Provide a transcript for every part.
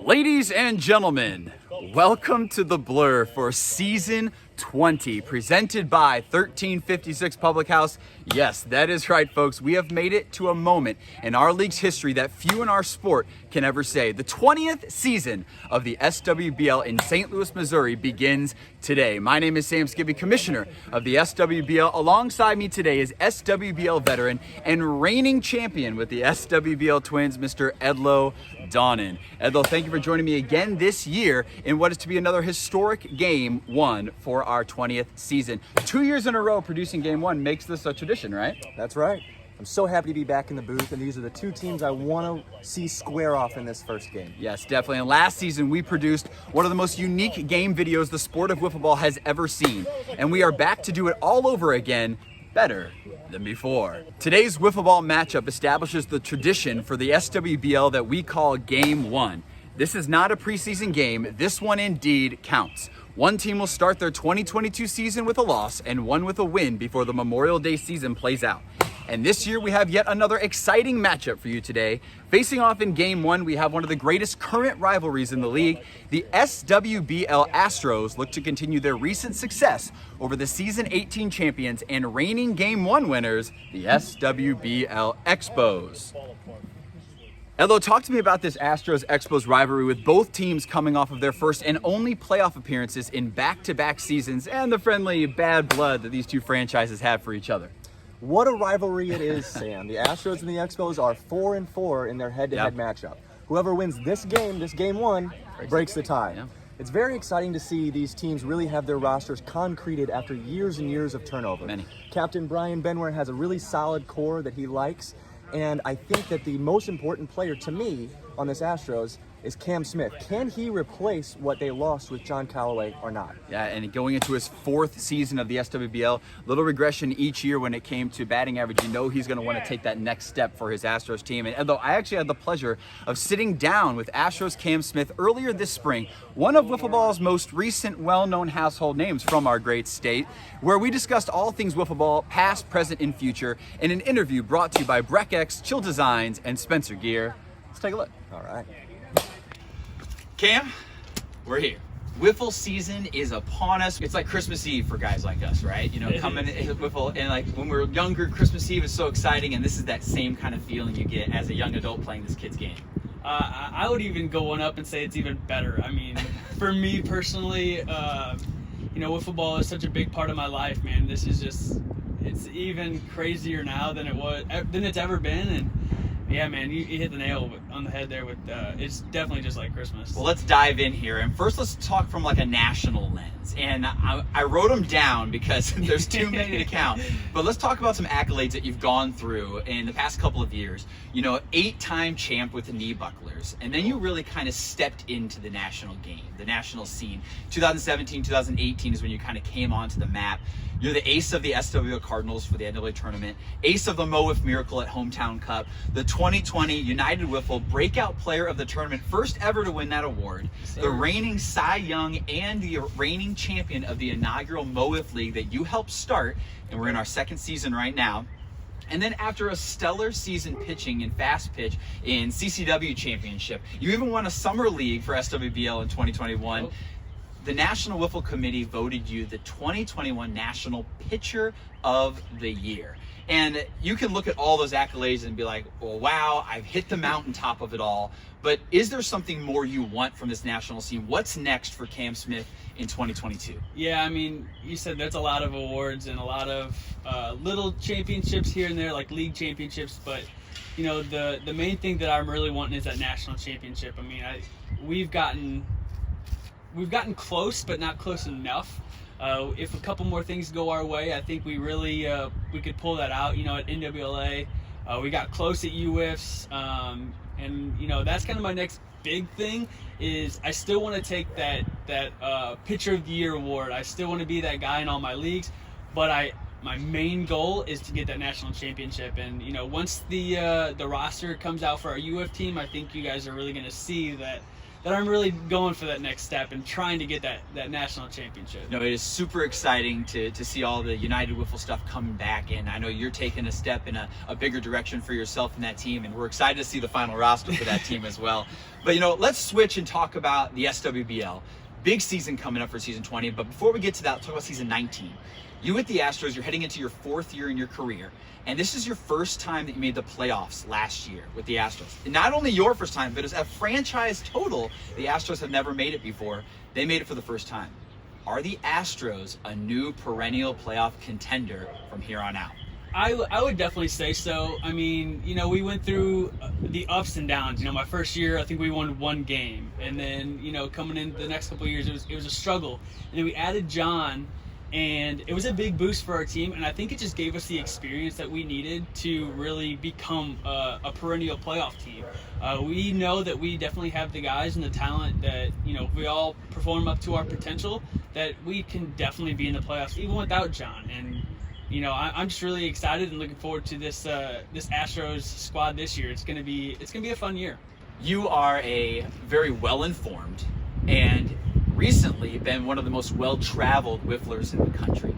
Ladies and gentlemen, welcome to The Blur for Season 20, presented by 1356 Public House. Yes, that is right, folks. We have made it to a moment in our league's history that few in our sport can ever say. The 20th season of the SWBL in St. Louis, Missouri begins today. My name is Sam Skibbe, commissioner of the SWBL. Alongside me today is SWBL veteran and reigning champion with the SWBL Twins, Mr. Edlo Donnan. Edlo, thank you for joining me again this year in what is to be another historic Game 1 for our 20th season. 2 years in a row producing Game 1 makes this a tradition, right? That's right. I'm so happy to be back in the booth, and these are the two teams I want to see square off in this first game. Yes, definitely. And last season, we produced one of the most unique game videos the sport of wiffle ball has ever seen. And we are back to do it all over again, better than before. Today's wiffle ball matchup establishes the tradition for the SWBL that we call Game 1. This is not a preseason game. This one indeed counts. One team will start their 2022 season with a loss and one with a win before the Memorial Day season plays out. And this year we have yet another exciting matchup for you today. Facing off in Game 1, we have one of the greatest current rivalries in the league. The SWBL Astros look to continue their recent success over the Season 18 champions and reigning Game 1 winners, the SWBL Expos. Edlo, talk to me about this Astros-Expos rivalry with both teams coming off of their first and only playoff appearances in back-to-back seasons and the friendly bad blood that these two franchises have for each other. What a rivalry it is, Sam. The Astros and the Expos are 4-4 in their head-to-head matchup. Whoever wins this Game 1, breaks the tie. Yeah. It's very exciting to see these teams really have their rosters concreted after years and years of turnover. Many. Captain Brian Benware has a really solid core that he likes, and I think that the most important player to me on this Astros is Cam Smith. Can he replace what they lost with John Callaway or not? Yeah, and going into his fourth season of the SWBL, little regression each year when it came to batting average. You know he's going to want to take that next step for his Astros team. And although I actually had the pleasure of sitting down with Astros Cam Smith earlier this spring, one of wiffle ball's most recent well-known household names from our great state, where we discussed all things wiffle ball, past, present, and future, in an interview brought to you by Breck X, Chill Designs, and Spencer Gear. Let's take a look. All right. Cam, we're here. Wiffle season is upon us. It's like Christmas Eve for guys like us, right? You know, coming in wiffle, and like when we were younger, Christmas Eve is so exciting, and this is that same kind of feeling you get as a young adult playing this kid's game. I would even go one up and say it's even better. I mean, for me personally, you know, wiffle ball is such a big part of my life, man. This is just, it's even crazier now than it's ever been, and yeah, man, you hit the nail on the head there with, it's definitely just like Christmas. Well, let's dive in here. And first, let's talk from like a national lens. And I wrote them down because there's too many to count. But let's talk about some accolades that you've gone through in the past couple of years. You know, 8-time champ with the knee bucklers. And then you really kind of stepped into the national game, the national scene. 2017, 2018 is when you kind of came onto the map. You're the ace of the SWBL Cardinals for the NCAA tournament, ace of the Mo-Wiff Miracle at Hometown Cup, the 2020 United Wiffle Breakout Player of the Tournament, first ever to win that award, the reigning Cy Young and the reigning champion of the inaugural Mo-Wiff League that you helped start, and we're in our second season right now. And then after a stellar season pitching in fast pitch in CCW Championship, you even won a summer league for SWBL in 2021. Oh. The National Wiffle Committee voted you the 2021 National Pitcher of the Year. And you can look at all those accolades and be like, well, wow, I've hit the mountaintop of it all. But is there something more you want from this national scene? What's next for Cam Smith in 2022? Yeah, I mean, you said there's a lot of awards and a lot of little championships here and there, like league championships. But, you know, the main thing that I'm really wanting is that national championship. I mean, we've gotten close, but not close enough. If a couple more things go our way, I think we really we could pull that out. You know, at NWLA, we got close at UIFs, and you know that's kind of my next big thing. Is I still want to take that Pitcher of the Year award. I still want to be that guy in all my leagues, but my main goal is to get that national championship. And you know, once the roster comes out for our UF team, I think you guys are really going to see that I'm really going for that next step and trying to get that national championship. No, it is super exciting to see all the United Wiffle stuff coming back, and I know you're taking a step in a bigger direction for yourself and that team, and we're excited to see the final roster for that team as well. But you know, let's switch and talk about the SWBL. Big season coming up for season 20, but before we get to that, let's talk about season 19. You with the Astros, you're heading into your 4th year in your career, and this is your first time that you made the playoffs last year with the Astros. And not only your first time, but as a franchise total, the Astros have never made it before. They made it for the first time. Are the Astros a new perennial playoff contender from here on out? I would definitely say so. I mean, you know, we went through the ups and downs. You know, my first year, I think we won 1 game. And then, you know, coming into the next couple of years, it was a struggle. And then we added John, and it was a big boost for our team. And I think it just gave us the experience that we needed to really become a perennial playoff team. We know that we definitely have the guys and the talent that, you know, if we all perform up to our potential, that we can definitely be in the playoffs, even without John. And you know, I'm just really excited and looking forward to this Astros squad this year. It's gonna be a fun year. You are a very well-informed and recently been one of the most well-traveled Wifflers in the country.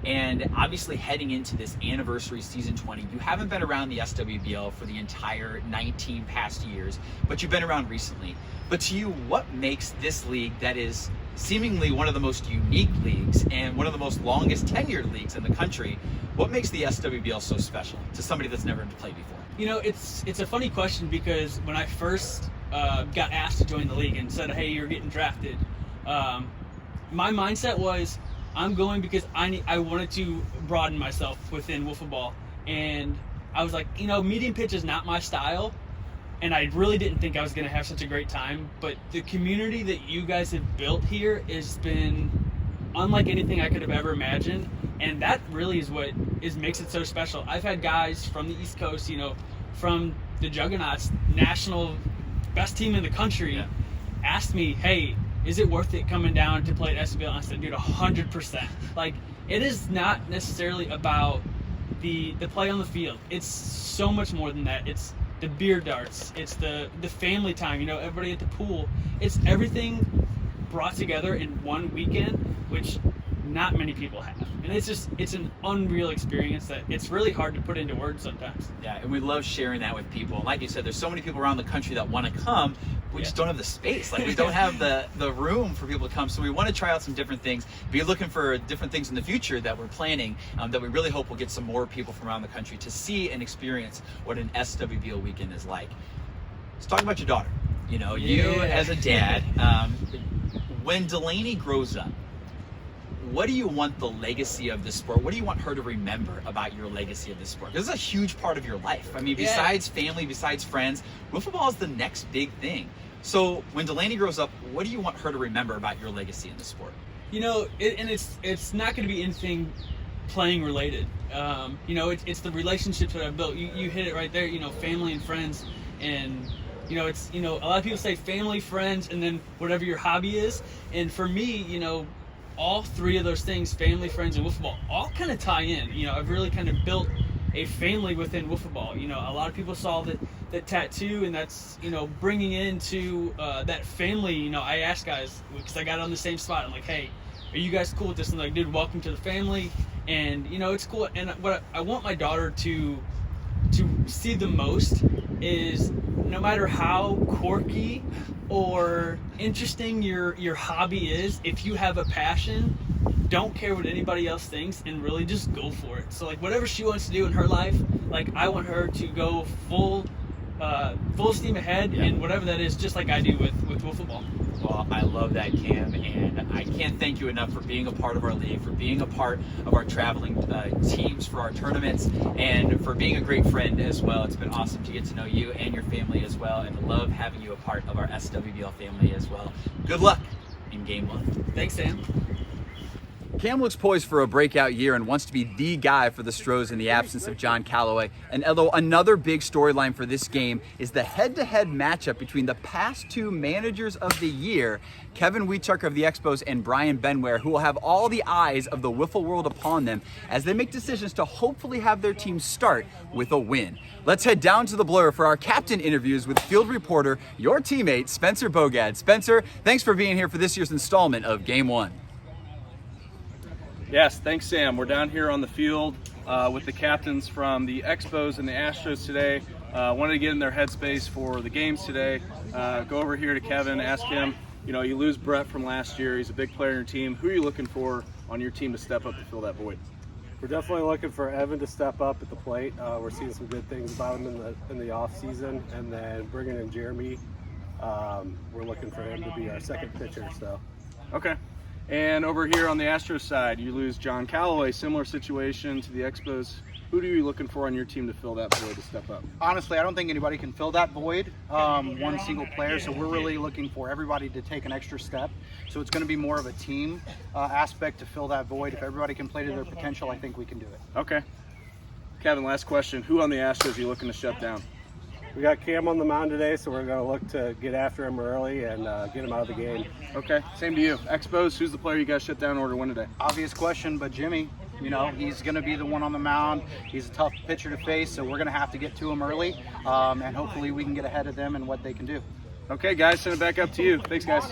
And obviously heading into this anniversary season 20, you haven't been around the SWBL for the entire 19 past years, but you've been around recently. But to you, what makes this league that is seemingly one of the most unique leagues and one of the most longest tenured leagues in the country, what makes the SWBL so special to somebody that's never played before? You know, it's a funny question because when I first got asked to join the league and said, hey, you're getting drafted, my mindset was, I'm going because I wanted to broaden myself within wiffle ball. And I was like, you know, medium pitch is not my style. And I really didn't think I was going to have such a great time. But the community that you guys have built here has been unlike anything I could have ever imagined. And that really is what makes it so special. I've had guys from the East Coast, you know, from the Juggernauts, national best team in the country, ask me, hey, is it worth it coming down to play at SWBL? And I said, dude, 100%. Like, it is not necessarily about the play on the field. It's so much more than that. It's the beer darts. It's the family time, you know, everybody at the pool. It's everything brought together in one weekend, which not many people have. And it's an unreal experience that it's really hard to put into words sometimes. Yeah, and we love sharing that with people. And like you said, there's so many people around the country that want to come. We just don't have the space. Like, we don't have the room for people to come. So we want to try out some different things, be looking for different things in the future that we're planning, that we really hope will get some more people from around the country to see and experience what an SWBL weekend is like. Let's talk about your daughter. You know, you as a dad, when Delaney grows up, what do you want the legacy of this sport? What do you want her to remember about your legacy of this sport? This is a huge part of your life. I mean, besides family, besides friends, wiffle ball is the next big thing. So when Delaney grows up, what do you want her to remember about your legacy in the sport? You know, it's not going to be anything playing related. You know, it's the relationships that I've built. You hit it right there. You know, family and friends, and you know, it's, you know, a lot of people say family, friends, and then whatever your hobby is. And for me, you know, all 3 of those things, family, friends, and wiffle ball, all kind of tie in. You know, I've really kind of built a family within wiffle ball. You know, a lot of people saw the tattoo, and that's, you know, bringing into that family. You know, I asked guys, because I got on the same spot, I'm like, hey, are you guys cool with this? And they're like, dude, welcome to the family. And, you know, it's cool. And what I want my daughter to to see the most is no matter how quirky or interesting your hobby is, if you have a passion, don't care what anybody else thinks and really just go for it. So like whatever she wants to do in her life, like I want her to go full steam ahead in whatever that is, just like I do with wiffle. Well, I love that, Cam, and I can't thank you enough for being a part of our league, for being a part of our traveling teams for our tournaments, and for being a great friend as well. It's been awesome to get to know you and your family as well, and love having you a part of our SWBL family as well. Good luck in Game 1. Thanks, Sam. Cam looks poised for a breakout year and wants to be the guy for the Stros in the absence of John Calloway. And although another big storyline for this game is the head-to-head matchup between the past two managers of the year, Kevin Wieffleball of the Expos and Brian Benware, who will have all the eyes of the wiffle world upon them as they make decisions to hopefully have their team start with a win. Let's head down to the Blur for our captain interviews with field reporter, your teammate, Spencer Bogad. Spencer, thanks for being here for this year's installment of Game 1. Yes, thanks, Sam. We're down here on the field with the captains from the Expos and the Astros today. Wanted to get in their headspace for the games today. Go over here to Kevin, ask him, you lose Brett from last year. He's a big player in your team. Who are you looking for on your team to step up to fill that void? We're definitely looking for Evan to step up at the plate. We're seeing some good things about him in the off season, and then bringing in Jeremy. We're looking for him to be our second pitcher. So. Okay. And over here on the Astros side, you lose John Calloway, similar situation to the Expos. Who are you looking for on your team to fill that void to step up? Honestly, I don't think anybody can fill that void, one single player, so we're really looking for everybody to take an extra step. So it's going to be more of a team aspect to fill that void. If everybody can play to their potential, I think we can do it. Okay. Kevin, last question. Who on the Astros are you looking to shut down? We got Cam on the mound today, so we're going to look to get after him early and get him out of the game. Okay, same to you. Expos, who's the player you guys shut down in order to win today? Obvious question, but Jimmy, he's going to be the one on the mound. He's a tough pitcher to face, so we're going to have to get to him early, and hopefully we can get ahead of them and what they can do. Okay, guys, send it back up to you. Thanks, guys.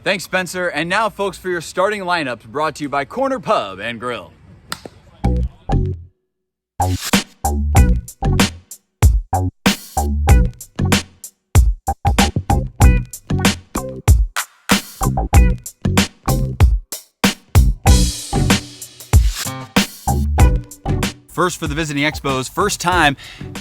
Thanks, Spencer. And now, folks, for your starting lineups brought to you by Corner Pub and Grill. First for the visiting Expos, first time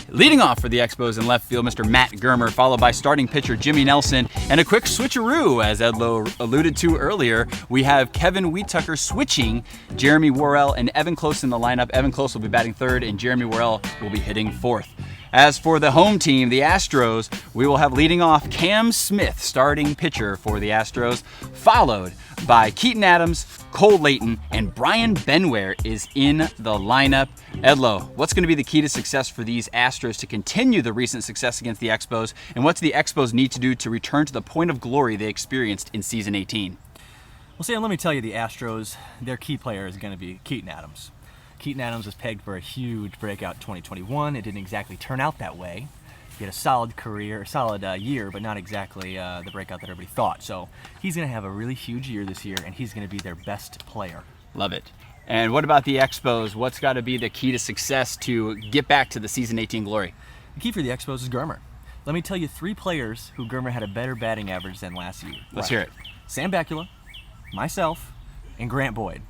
leading off for the Expos in left field, Mr. Matt Germer, followed by starting pitcher Jimmy Nelson, and a quick switcheroo, as Edlo alluded to earlier. We have Kevin Wieffleball switching Jeremy Worrell and Evan Close in the lineup. Evan Close will be batting third, and Jeremy Worrell will be hitting fourth. As for the home team, the Astros, we will have leading off Cam Smith, starting pitcher for the Astros, followed by Keaton Adams, Cole Layton, and Brian Benware is in the lineup. Edlo, what's going to be the key to success for these Astros to continue the recent success against the Expos, and what's the Expos need to do to return to the point of glory they experienced in season 18? Well, Sam, let me tell you, the Astros, their key player is going to be Keaton Adams. Keaton Adams was pegged for a huge breakout in 2021. It didn't exactly turn out that way. He had a solid career, solid year, but not exactly the breakout that everybody thought. So he's going to have a really huge year this year, and he's going to be their best player. Love it. And what about the Expos? What's got to be the key to success to get back to the season 18 glory? The key for the Expos is Germer. Let me tell you 3 players who Germer had a better batting average than last year. Let's hear it. Sam Bakula, myself, and Grant Boyd.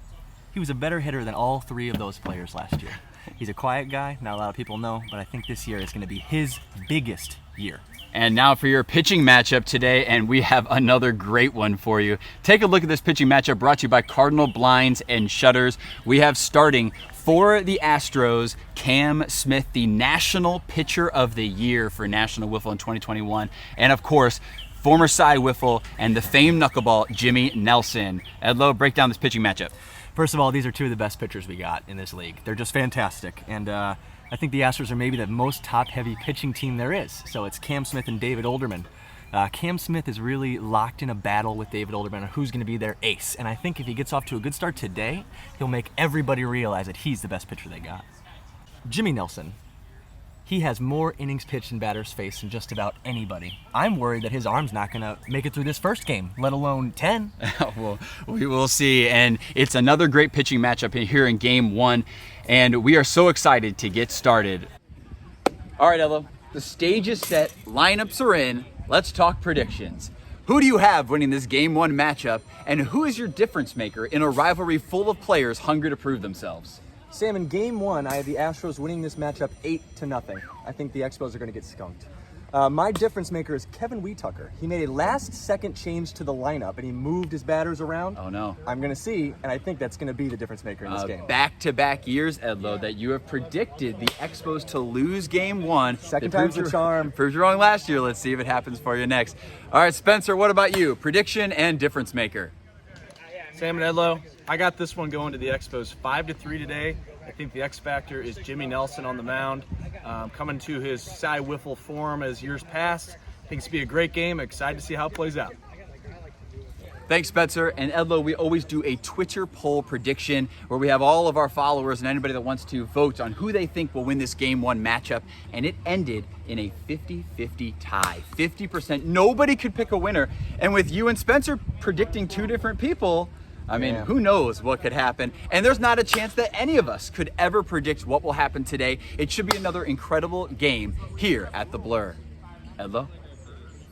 He was a better hitter than all 3 of those players last year. He's a quiet guy, not a lot of people know, but I think this year is going to be his biggest year. And now for your pitching matchup today, and we have another great one for you. Take a look at this pitching matchup brought to you by Cardinal Blinds and Shutters. We have starting for the Astros, Cam Smith, the National Pitcher of the Year for National Wiffle in 2021. And of course, former Cy Wiffle and the famed knuckleball, Jimmy Nelson. Edlo, break down this pitching matchup. First of all, these are 2 of the best pitchers we got in this league. They're just fantastic. And I think the Astros are maybe the most top-heavy pitching team there is. So it's Cam Smith and David Olderman. Cam Smith is really locked in a battle with David Olderman on who's going to be their ace. And I think if he gets off to a good start today, he'll make everybody realize that he's the best pitcher they got. Jimmy Nelson. He has more innings pitched in batters faced than just about anybody. I'm worried that his arm's not going to make it through this first game, let alone 10. Well, we will see. And it's another great pitching matchup here in Game 1. And we are so excited to get started. All right, Ella, the stage is set, lineups are in. Let's talk predictions. Who do you have winning this Game 1 matchup, and who is your difference maker in a rivalry full of players hungry to prove themselves? Sam, in Game 1, I have the Astros winning this matchup 8-0. I think the Expos are going to get skunked. My difference maker is Kevin Weetucker. He made a last-second change to the lineup, and he moved his batters around. Oh, no. I'm going to see, and I think that's going to be the difference maker in this game. Back-to-back years, Edlo, that you have predicted the Expos to lose Game 1. Second time's the charm. Proved you wrong last year. Let's see if it happens for you next. All right, Spencer, what about you? Prediction and difference maker. Sam and Edlo, I got this one going to the Expos 5-3 today. I think the X factor is Jimmy Nelson on the mound, coming to his Cy Wiffle form as years past. I think it's going to be a great game. Excited to see how it plays out. Thanks, Spencer. And Edlo, we always do a Twitter poll prediction where we have all of our followers and anybody that wants to vote on who they think will win this Game 1 matchup. And it ended in a 50-50 tie. 50%. Nobody could pick a winner. And with you and Spencer predicting two different people, I mean, who knows what could happen? And there's not a chance that any of us could ever predict what will happen today. It should be another incredible game here at the Blur. Edlo,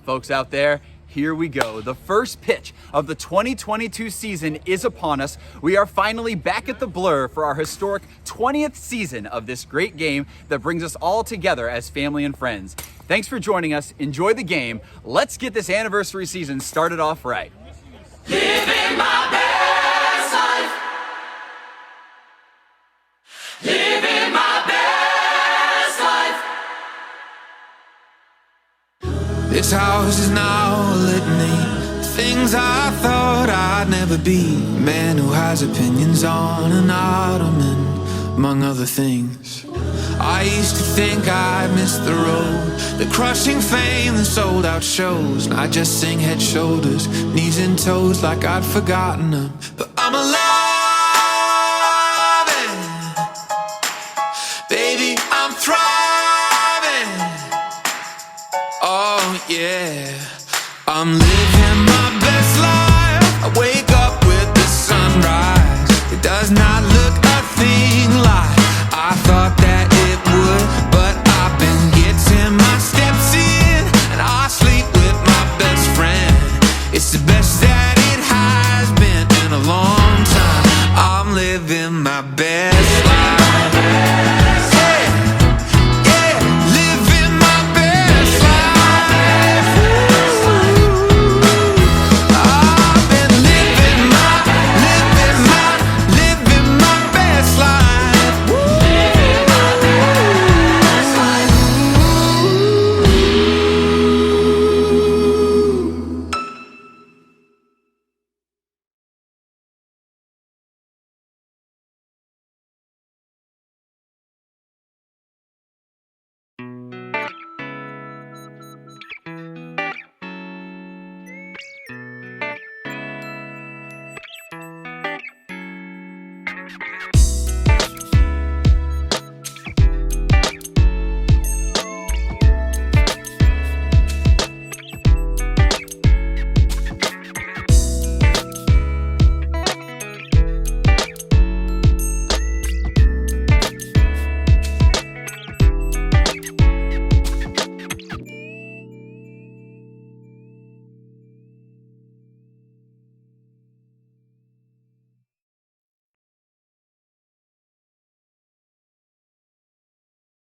folks out there, here we go. The first pitch of the 2022 season is upon us. We are finally back at the Blur for our historic 20th season of this great game that brings us all together as family and friends. Thanks for joining us. Enjoy the game. Let's get this anniversary season started off right. Living my best life. Living my best life. This house is now a litany. Things I thought I'd never be. Man who has opinions on an ottoman, among other things. I used to think I'd missed the road, the crushing fame, the sold out shows. And I just sing head, shoulders, knees and toes like I'd forgotten them. But I'm alive, baby, I'm thriving. Oh yeah, I'm living my best life. I wake up with the sunrise. It does not look a thing like I thought that it would, but I've been getting my steps in, and I sleep with my best friend. It's the best that it has been in a long time. I'm living my best life. Yeah, living my best life. I've been living my best life.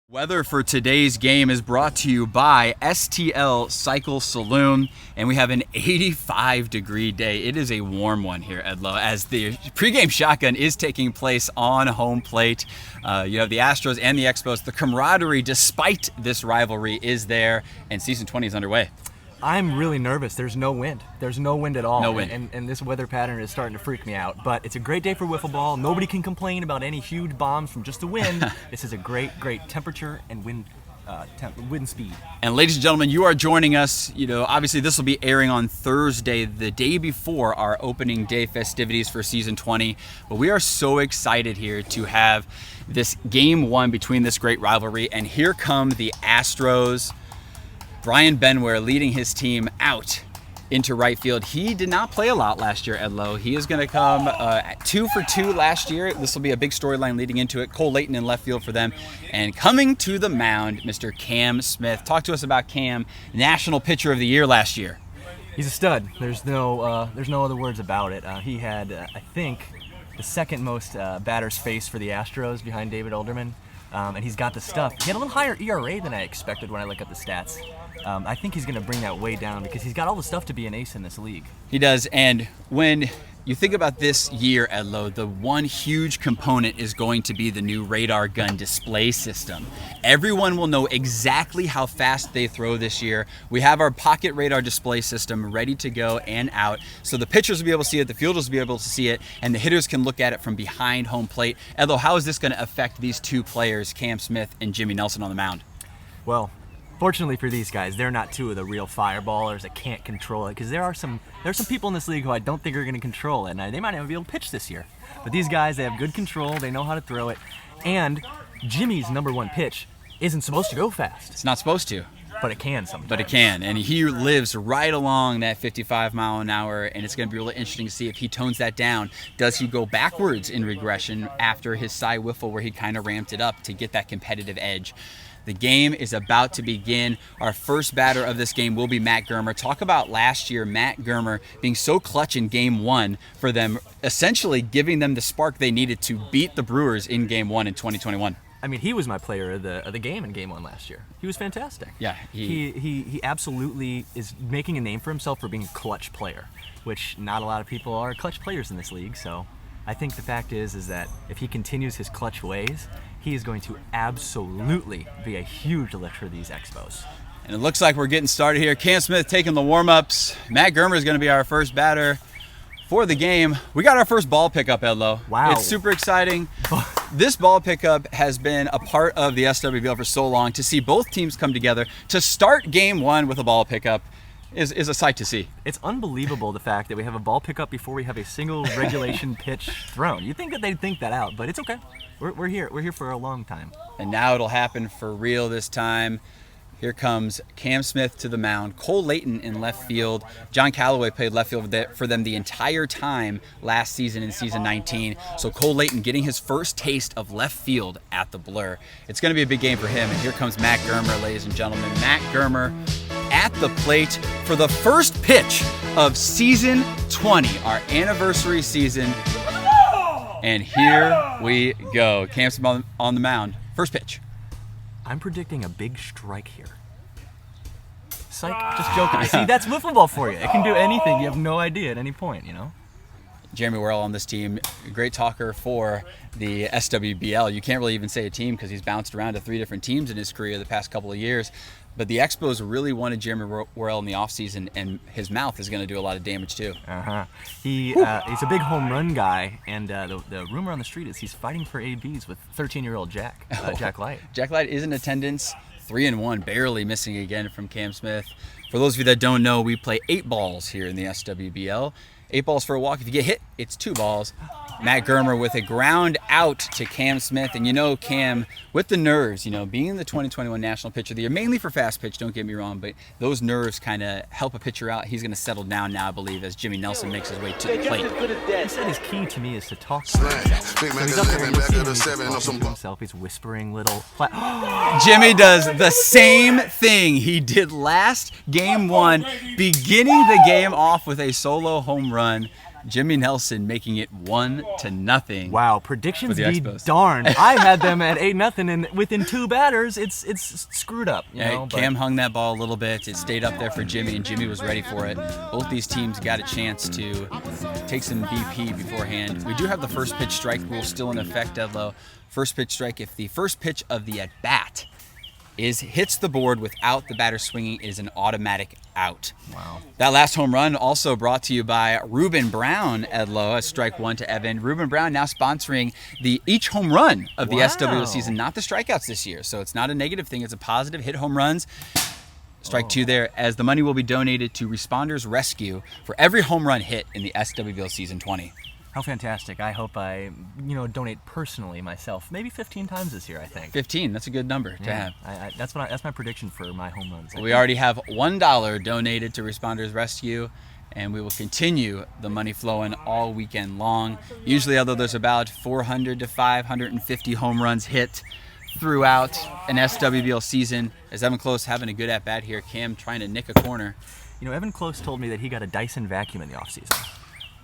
Weather for today's game is brought to you by STL Cycle Saloon, and we have an 85-degree day. It is a warm one here, Edlo, as the pregame shotgun is taking place on home plate. You have the Astros and the Expos. The camaraderie, despite this rivalry, is there, and season 20 is underway. I'm really nervous. There's no wind. There's no wind at all. No wind. And this weather pattern is starting to freak me out. But it's a great day for wiffle ball. Nobody can complain about any huge bombs from just the wind. This is a great temperature and wind speed. And ladies and gentlemen, you are joining us. You know, obviously this will be airing on Thursday, the day before our opening day festivities for season 20. But we are so excited here to have this game one between this great rivalry. And here come the Astros. Brian Benware leading his team out into right field. He did not play a lot last year, Edlo. He is going to come 2 for 2 last year. This will be a big storyline leading into it. Cole Layton in left field for them. And coming to the mound, Mr. Cam Smith. Talk to us about Cam, National Pitcher of the Year last year. He's a stud. There's no other words about it. He had, I think, the second most batters faced for the Astros behind David Olderman. And he's got the stuff. He had a little higher ERA than I expected when I look at the stats. I think he's going to bring that way down because he's got all the stuff to be an ace in this league. He does, and when you think about this year, Edlo, the one huge component is going to be the new radar gun display system. Everyone will know exactly how fast they throw this year. We have our pocket radar display system ready to go and out, so the pitchers will be able to see it, the fielders will be able to see it, and the hitters can look at it from behind home plate. Edlo, how is this going to affect these two players, Cam Smith and Jimmy Nelson, on the mound? Well, fortunately for these guys, they're not two of the real fireballers that can't control it, because there's some people in this league who I don't think are going to control it, and they might not be able to pitch this year. But these guys, they have good control, they know how to throw it, and Jimmy's #1 pitch isn't supposed to go fast. It's not supposed to. But it can sometimes. But it can, and he lives right along that 55 mile an hour, and it's going to be really interesting to see if he tones that down. Does he go backwards in regression after his Cy Wiffle, where he kind of ramped it up to get that competitive edge? The game is about to begin. Our first batter of this game will be Matt Germer. Talk about last year, Matt Germer being so clutch in Game 1 for them, essentially giving them the spark they needed to beat the Brewers in Game 1 in 2021. I mean, he was my player of the game in Game 1 last year. He was fantastic. Yeah, he absolutely is making a name for himself for being a clutch player, which not a lot of people are clutch players in this league. So I think the fact is that if he continues his clutch ways, he is going to absolutely be a huge lift for these Expos. And it looks like we're getting started here. Cam Smith taking the warm-ups. Matt Germer is going to be our first batter for the game. We got our first ball pickup, Edlo. Wow. It's super exciting. This ball pickup has been a part of the SWBL for so long. To see both teams come together to start Game 1 with a ball pickup is a sight to see. It's unbelievable, the fact that we have a ball pickup before we have a single regulation pitch thrown. You'd think that they'd think that out, but it's okay. We're here. We're here for a long time. And now it'll happen for real this time. Here comes Cam Smith to the mound. Cole Layton in left field. John Callaway played left field for them the entire time last season in season 19. So Cole Layton getting his first taste of left field at the Blur. It's going to be a big game for him. And here comes Matt Germer, ladies and gentlemen. Matt Germer at the plate for the first pitch of season 20, our anniversary season. And here we go. Cam Smith on the mound. First pitch. I'm predicting a big strike here. Psych, just joking. See, that's wiffle ball for you. It can do anything. You have no idea at any point, you know? Jeremy Worrell on this team, a great talker for the SWBL. You can't really even say a team because he's bounced around to 3 different teams in his career the past couple of years. But the Expos really wanted Jeremy Worrell in the offseason, and his mouth is going to do a lot of damage too. He's a big home run guy, and the rumor on the street is he's fighting for ABs with 13-year-old Jack Light. Jack Light is in attendance, 3-1, barely missing again from Cam Smith. For those of you that don't know, we play 8 balls here in the SWBL. 8 balls for a walk. If you get hit, it's 2 balls. Matt Germer with a ground out to Cam Smith. And you know, Cam, with the nerves, you know, being the 2021 National Pitcher of the Year, mainly for fast pitch, don't get me wrong, but those nerves kind of help a pitcher out. He's going to settle down now, I believe, as Jimmy Nelson makes his way to the plate. He said his key to me is to talk to himself. So he's up there, you'll see him, he's talking to himself, he's whispering little... Jimmy does the same thing he did last Game 1, beginning the game off with a solo home run. Jimmy Nelson making it 1-0. Wow, predictions be darned. I had them at 8-0, and within 2 batters, it's screwed up. You know, Cam hung that ball a little bit. It stayed up there for Jimmy, and Jimmy was ready for it. Both these teams got a chance to take some BP beforehand. We do have the first pitch strike rule still in effect, Edlo. First pitch strike, if the first pitch of the at-bat hits the board without the batter swinging, is an automatic out. Wow. That last home run also brought to you by Ruben Brown, Edlo, a strike 1 to Evan. Ruben Brown now sponsoring each home run of the SWBL season, not the strikeouts this year. So it's not a negative thing, it's a positive. Hit home runs. Strike 2 there, as the money will be donated to Responders Rescue for every home run hit in the SWBL season 20. How fantastic. I hope I, donate personally myself. Maybe 15 times this year, I think. 15, that's a good number to have. That's my prediction for my home runs. We already have $1 donated to Responders Rescue, and we will continue the money flowing all weekend long. Usually, although there's about 400 to 550 home runs hit throughout an SWBL season, as Evan Close having a good at-bat here. Cam trying to nick a corner. Evan Close told me that he got a Dyson vacuum in the offseason.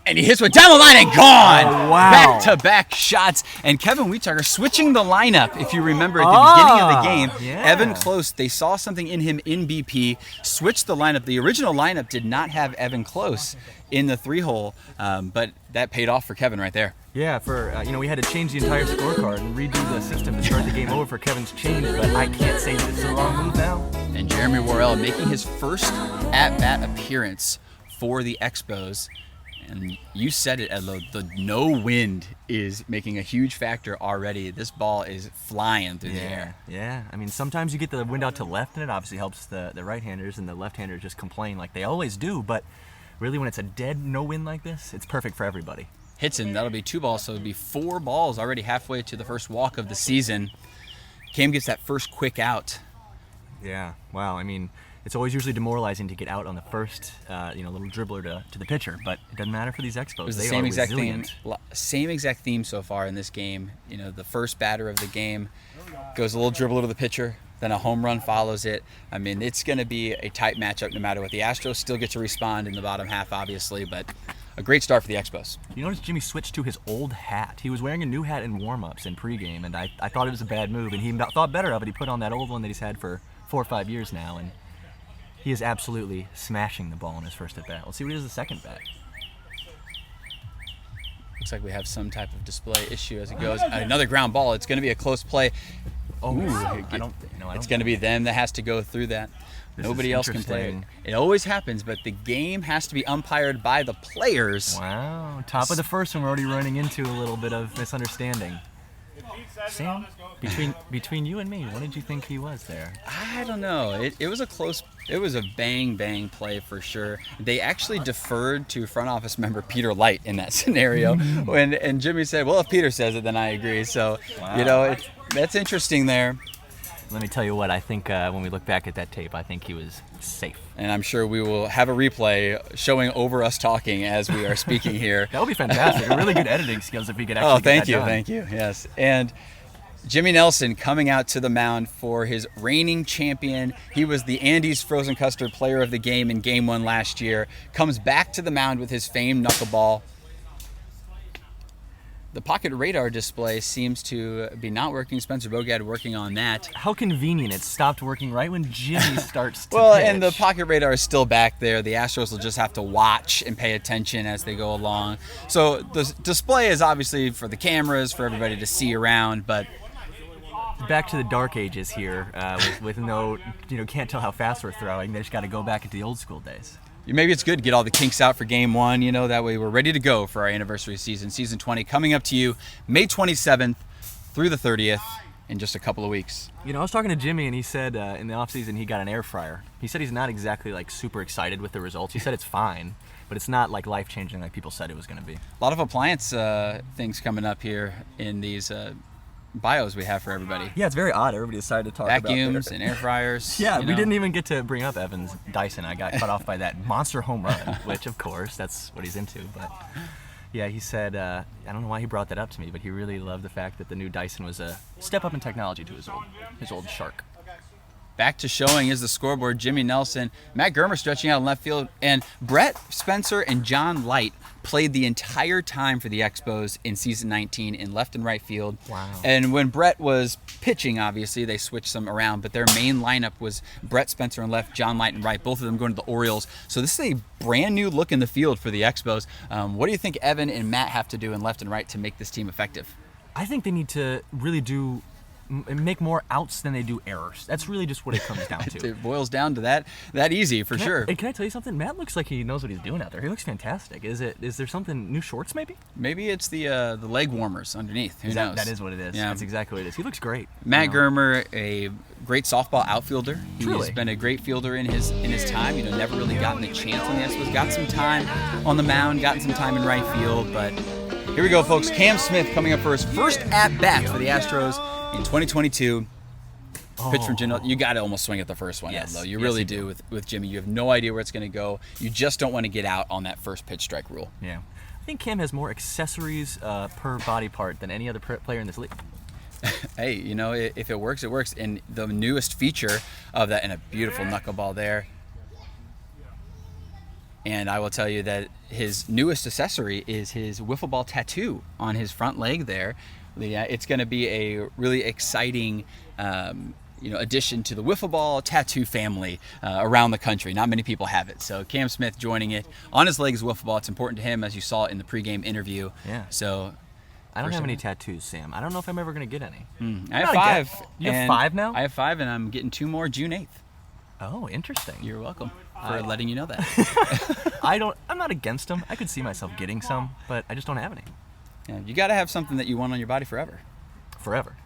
And he hits one down the line and gone. Oh, wow. Back-to-back shots. And Kevin Wheatstarter switching the lineup, if you remember at the beginning of the game. Yeah. Evan Close, they saw something in him in BP, switched the lineup. The original lineup did not have Evan Close in the 3-hole, but that paid off for Kevin right there. Yeah, we had to change the entire scorecard and redo the system to start the game over for Kevin's change, but I can't say this is the wrong move now. And Jeremy Worrell making his first at-bat appearance for the Expos. And you said it, Edlo, the no wind is making a huge factor already. This ball is flying through the air. Yeah, I mean, sometimes you get the wind out to left, and it obviously helps the right-handers, and the left-handers just complain like they always do. But really, when it's a dead no wind like this, it's perfect for everybody. Hits him, that'll be 2 balls, so it'll be 4 balls already halfway to the first walk of the season. Cam gets that first quick out. Yeah, wow, I mean, it's always usually demoralizing to get out on the first, little dribbler to the pitcher, but it doesn't matter for these Expos. It was the they same are exact resilient. same exact theme so far in this game. The first batter of the game goes a little dribbler to the pitcher, then a home run follows it. I mean, it's going to be a tight matchup no matter what. The Astros still get to respond in the bottom half, obviously, but a great start for the Expos. You notice Jimmy switched to his old hat. He was wearing a new hat in warm-ups and pregame, and I thought it was a bad move, and he thought better of it. He put on that old one that he's had for 4 or 5 years now, and he is absolutely smashing the ball in his first at-bat. Let's see what he does the second bat. Looks like we have some type of display issue as it goes. Another ground ball. It's going to be a close play. It's going to be them that has to go through that. Nobody else can play it. It always happens, but the game has to be umpired by the players. Wow, top of the first one, we're already running into a little bit of misunderstanding. Sam, between you and me, what did you think he was there? I don't know. It was a close. It was a bang play for sure. They actually deferred to front office member Peter Light in that scenario, and Jimmy said, "Well, if Peter says it, then I agree." So, that's interesting there. Let me tell you what, I think when we look back at that tape, I think he was safe. And I'm sure we will have a replay showing over us talking as we are speaking here. That would be fantastic. Really good editing skills if we could actually thank you. Yes. And Jimmy Nelson coming out to the mound for his reigning champion. He was the Andes Frozen Custard Player of the Game in Game 1 last year. Comes back to the mound with his famed knuckleball. The pocket radar display seems to be not working. Spencer Bogad working on that. How convenient. It stopped working right when Jimmy starts to Well, pitch. and the pocket radar is still back there. The Astros will just have to watch and pay attention as they go along. So the display is obviously for the cameras, for everybody to see around, but back to the dark ages here with no, can't tell how fast we're throwing. They just got to go back into the old school days. Maybe it's good to get all the kinks out for Game 1, that way we're ready to go for our anniversary season, Season 20, coming up to you May 27th through the 30th in just a couple of weeks. I was talking to Jimmy, and he said in the offseason he got an air fryer. He said he's not exactly super excited with the results. He said it's fine, but it's not life-changing like people said it was going to be. A lot of appliance things coming up here in these bios we have for everybody. Yeah, it's very odd. Everybody decided to talk about vacuums and air fryers. Yeah, we didn't even get to bring up Evan's Dyson. I got cut off by that monster home run, which of course that's what he's into. But yeah, he said I don't know why he brought that up to me, but he really loved the fact that the new Dyson was a step up in technology to his old Shark. Back to showing is the scoreboard. Jimmy Nelson, Matt Germer stretching out in left field, and Brett Spencer and John Light played the entire time for the Expos in Season 19 in left and right field. Wow. And when Brett was pitching, obviously, they switched them around, but their main lineup was Brett Spencer in left, John Light in right, both of them going to the Orioles. So this is a brand new look in the field for the Expos. What do you think Evan and Matt have to do in left and right to make this team effective? I think they need to really make more outs than they do errors. That's really just what it comes down to. It boils down to that easy for sure. Can I tell you something? Matt looks like he knows what he's doing out there. He looks fantastic. Is there something, new shorts maybe? Maybe it's the leg warmers underneath. Who knows? That is what it is. Yeah. That's exactly what it is. He looks great. Matt Germer, a great softball outfielder. Truly. He's been a great fielder in his time. Never really gotten a chance on the Expos. Got some time on the mound, gotten some time in right field, but Here we go, folks. Cam Smith coming up for his first at-bat for the Astros in 2022. Pitch from Jim. You got to almost swing at the first one, Yes. though. You Yes, really you do with Jimmy. You have no idea where it's going to go. You just don't want to get out on that first pitch strike rule. Yeah. I think Cam has more accessories per body part than any other player in this league. Hey, you know, if it works, it works. And the newest feature of that, and a beautiful knuckleball there. And I will tell you that his newest accessory is his wiffle ball tattoo on his front leg there. It's going to be a really exciting addition to the wiffle ball tattoo family around the country. Not many people have it. So Cam Smith joining it on his leg is wiffle ball. It's important to him, as you saw in the pregame interview. Yeah. So I don't have any tattoos, Sam. I don't know if I'm ever going to get any. I have 5. You have 5 now? I have 5, and I'm getting 2 more June 8th. Oh, interesting. You're welcome for letting you know that. I'm not against them. I could see myself getting some, but I just don't have any. Yeah, you got to have something that you want on your body forever. Forever.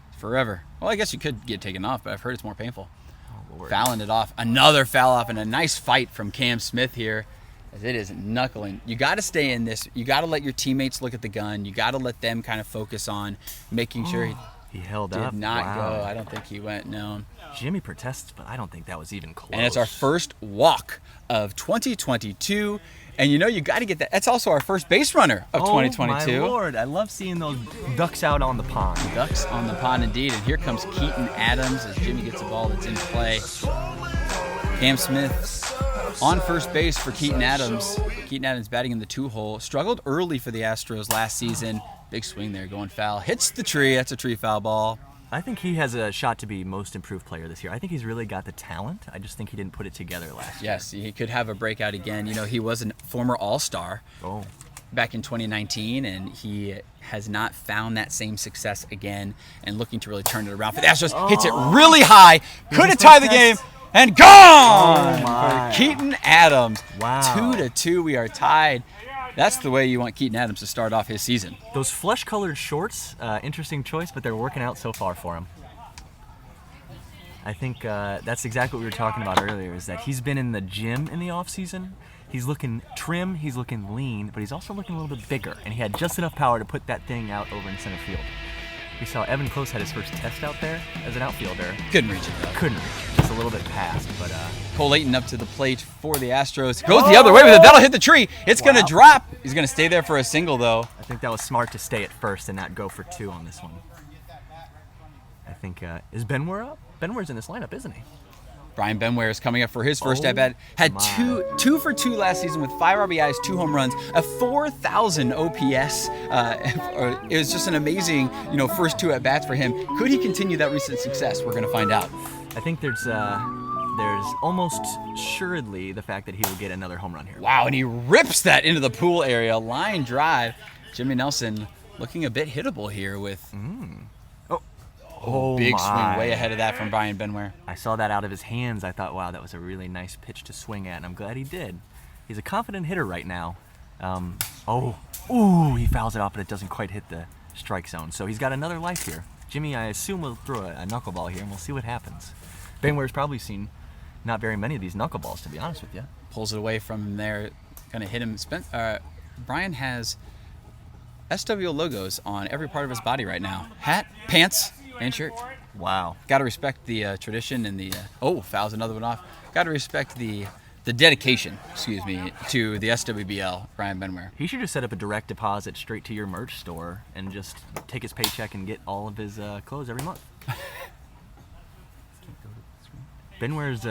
Well, I guess you could get taken off, but I've heard it's more painful. Oh, Lord. Fouling it off. Another foul off, and a nice fight from Cam Smith here, as it is knuckling. You got to stay in this. You got to let your teammates look at the gun. You got to let them kind of focus on making sure he held did up. not Wow. go. I don't think he went, no. Jimmy protests, but I don't think that was even close. And it's our first walk of 2022. And you know, you got to get that. That's also our first base runner of 2022. Oh, my Lord. I love seeing those ducks out on the pond. Ducks on the pond, indeed. And here comes Keaton Adams as Jimmy gets a ball that's in play. Cam Smith on first base for Keaton Adams. Keaton Adams batting in the 2-hole. Struggled early for the Astros last season. Big swing there, going foul. Hits the tree. That's a tree foul ball. I think he has a shot to be most improved player this year. I think he's really got the talent. I just think he didn't put it together last year. Yes, he could have a breakout again. You know, he was a former All-Star back in 2019, and he has not found that same success again and looking to really turn it around for the Astros. Hits it really high. Could have tied the game. And gone for Keaton Adams. Wow. 2-2. We are tied. That's the way you want Keaton Adams to start off his season. Those flesh-colored shorts, interesting choice, but they're working out so far for him. I think that's exactly what we were talking about earlier, is that he's been in the gym in the off-season. He's looking trim, he's looking lean, but he's also looking a little bit bigger, and he had just enough power to put that thing out over in center field. We saw Evan Close had his first test out there as an outfielder. Couldn't reach it, though. Couldn't reach it. Just a little bit past, but... Cole Layton up to the plate for the Astros. Goes the other way with it. That'll hit the tree. It's going to drop. He's going to stay there for a single, though. I think that was smart to stay at first and not go for 2 on this one. I think, is Benware up? Benware's in this lineup, isn't he? Brian Benware is coming up for his first at-bat. Had two for 2 last season with 5 RBIs, 2 home runs, a 4,000 OPS. It was just an amazing, first 2 at-bats for him. Could he continue that recent success? We're going to find out. I think there's almost assuredly the fact that he will get another home run here. Wow, and he rips that into the pool area. Line drive. Jimmy Nelson looking a bit hittable here with... big swing way ahead of that from Brian Benware. I saw that out of his hands. I thought, wow, that was a really nice pitch to swing at, and I'm glad he did. He's a confident hitter right now. He fouls it off, but it doesn't quite hit the strike zone. So he's got another life here. Jimmy, I assume, will throw a knuckleball here, and we'll see what happens. Benware's probably seen not very many of these knuckleballs, to be honest with you. Pulls it away from there. Going to hit him. Brian has SWBL logos on every part of his body right now. Hat, pants, and shirt. Wow. Got to respect the tradition and the... fouls another one off. Got to respect the dedication, to the SWBL, Brian Benware. He should just set up a direct deposit straight to your merch store and just take his paycheck and get all of his clothes every month. Benware's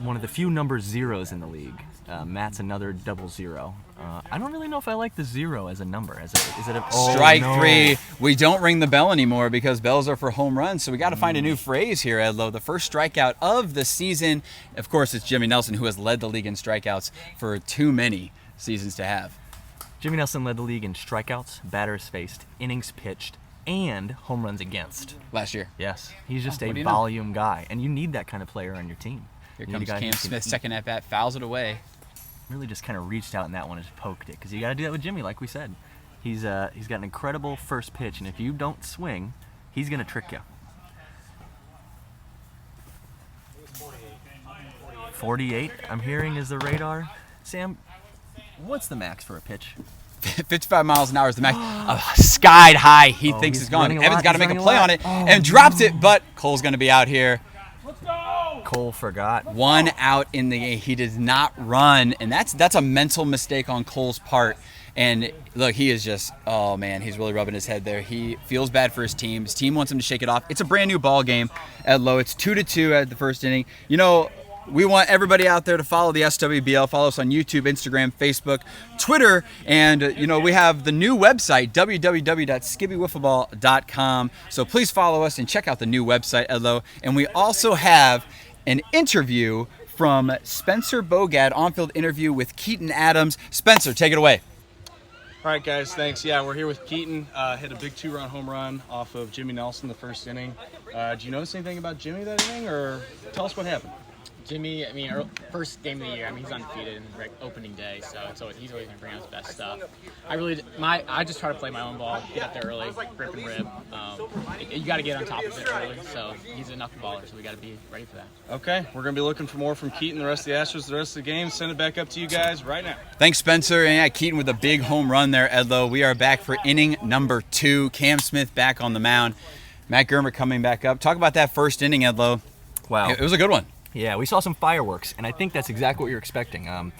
one of the few number 0s in the league. Matt's another 00. I don't really know if I like the 0 as a number. Is it a Strike 3. We don't ring the bell anymore because bells are for home runs. So we got to find a new phrase here, Edlo. The first strikeout of the season. Of course, it's Jimmy Nelson, who has led the league in strikeouts for too many seasons to have. Jimmy Nelson led the league in strikeouts, batters faced, innings pitched, and home runs against. Last year. Yes. He's just a volume guy, and you need that kind of player on your team. Here comes Cam Smith, second at bat, fouls it away. Really just kind of reached out in that one and just poked it, because you got to do that with Jimmy, like we said. He's got an incredible first pitch, and if you don't swing, he's going to trick you. 48, I'm hearing, is the radar. Sam, what's the max for a pitch? 55 miles an hour is the max. Skied high. He thinks he's it's gone. running a Evan's lot. got to He's make a running a play lot. on it and drops it, but Cole's going to be out here. Cole forgot. 1 out in the game. He does not run, and that's a mental mistake on Cole's part. And look, he is just, oh man, he's really rubbing his head there. He feels bad for his team. His team wants him to shake it off. It's a brand new ball game at Low. It's 2-2 at the first inning. You know, we want everybody out there to follow the SWBL. Follow us on YouTube, Instagram, Facebook, Twitter, and you know, we have the new website, www.skibbewiffleball.com. So please follow us and check out the new website, Edlo. And we also have an interview from Spencer Bogad, on-field interview with Keaton Adams. Spencer, take it away. All right, guys, thanks. Yeah, we're here with Keaton. Hit a big 2-run home run off of Jimmy Nelson the first inning. Did you notice anything about Jimmy that inning, or tell us what happened? Jimmy, I mean, first game of the year, I mean, he's undefeated in opening day, so he's always going to bring out his best stuff. I just try to play my own ball, get up there early, rip and rib. You got to get on top of it early, so he's a knuckleballer, so we got to be ready for that. Okay, we're going to be looking for more from Keaton, the rest of the Astros, the rest of the game. Send it back up to you guys right now. Thanks, Spencer. And yeah, Keaton with a big home run there, Edlo. We are back for inning number 2. Cam Smith back on the mound. Matt Germer coming back up. Talk about that first inning, Edlo. Wow. It was a good one. Yeah, we saw some fireworks, and I think that's exactly what you're expecting.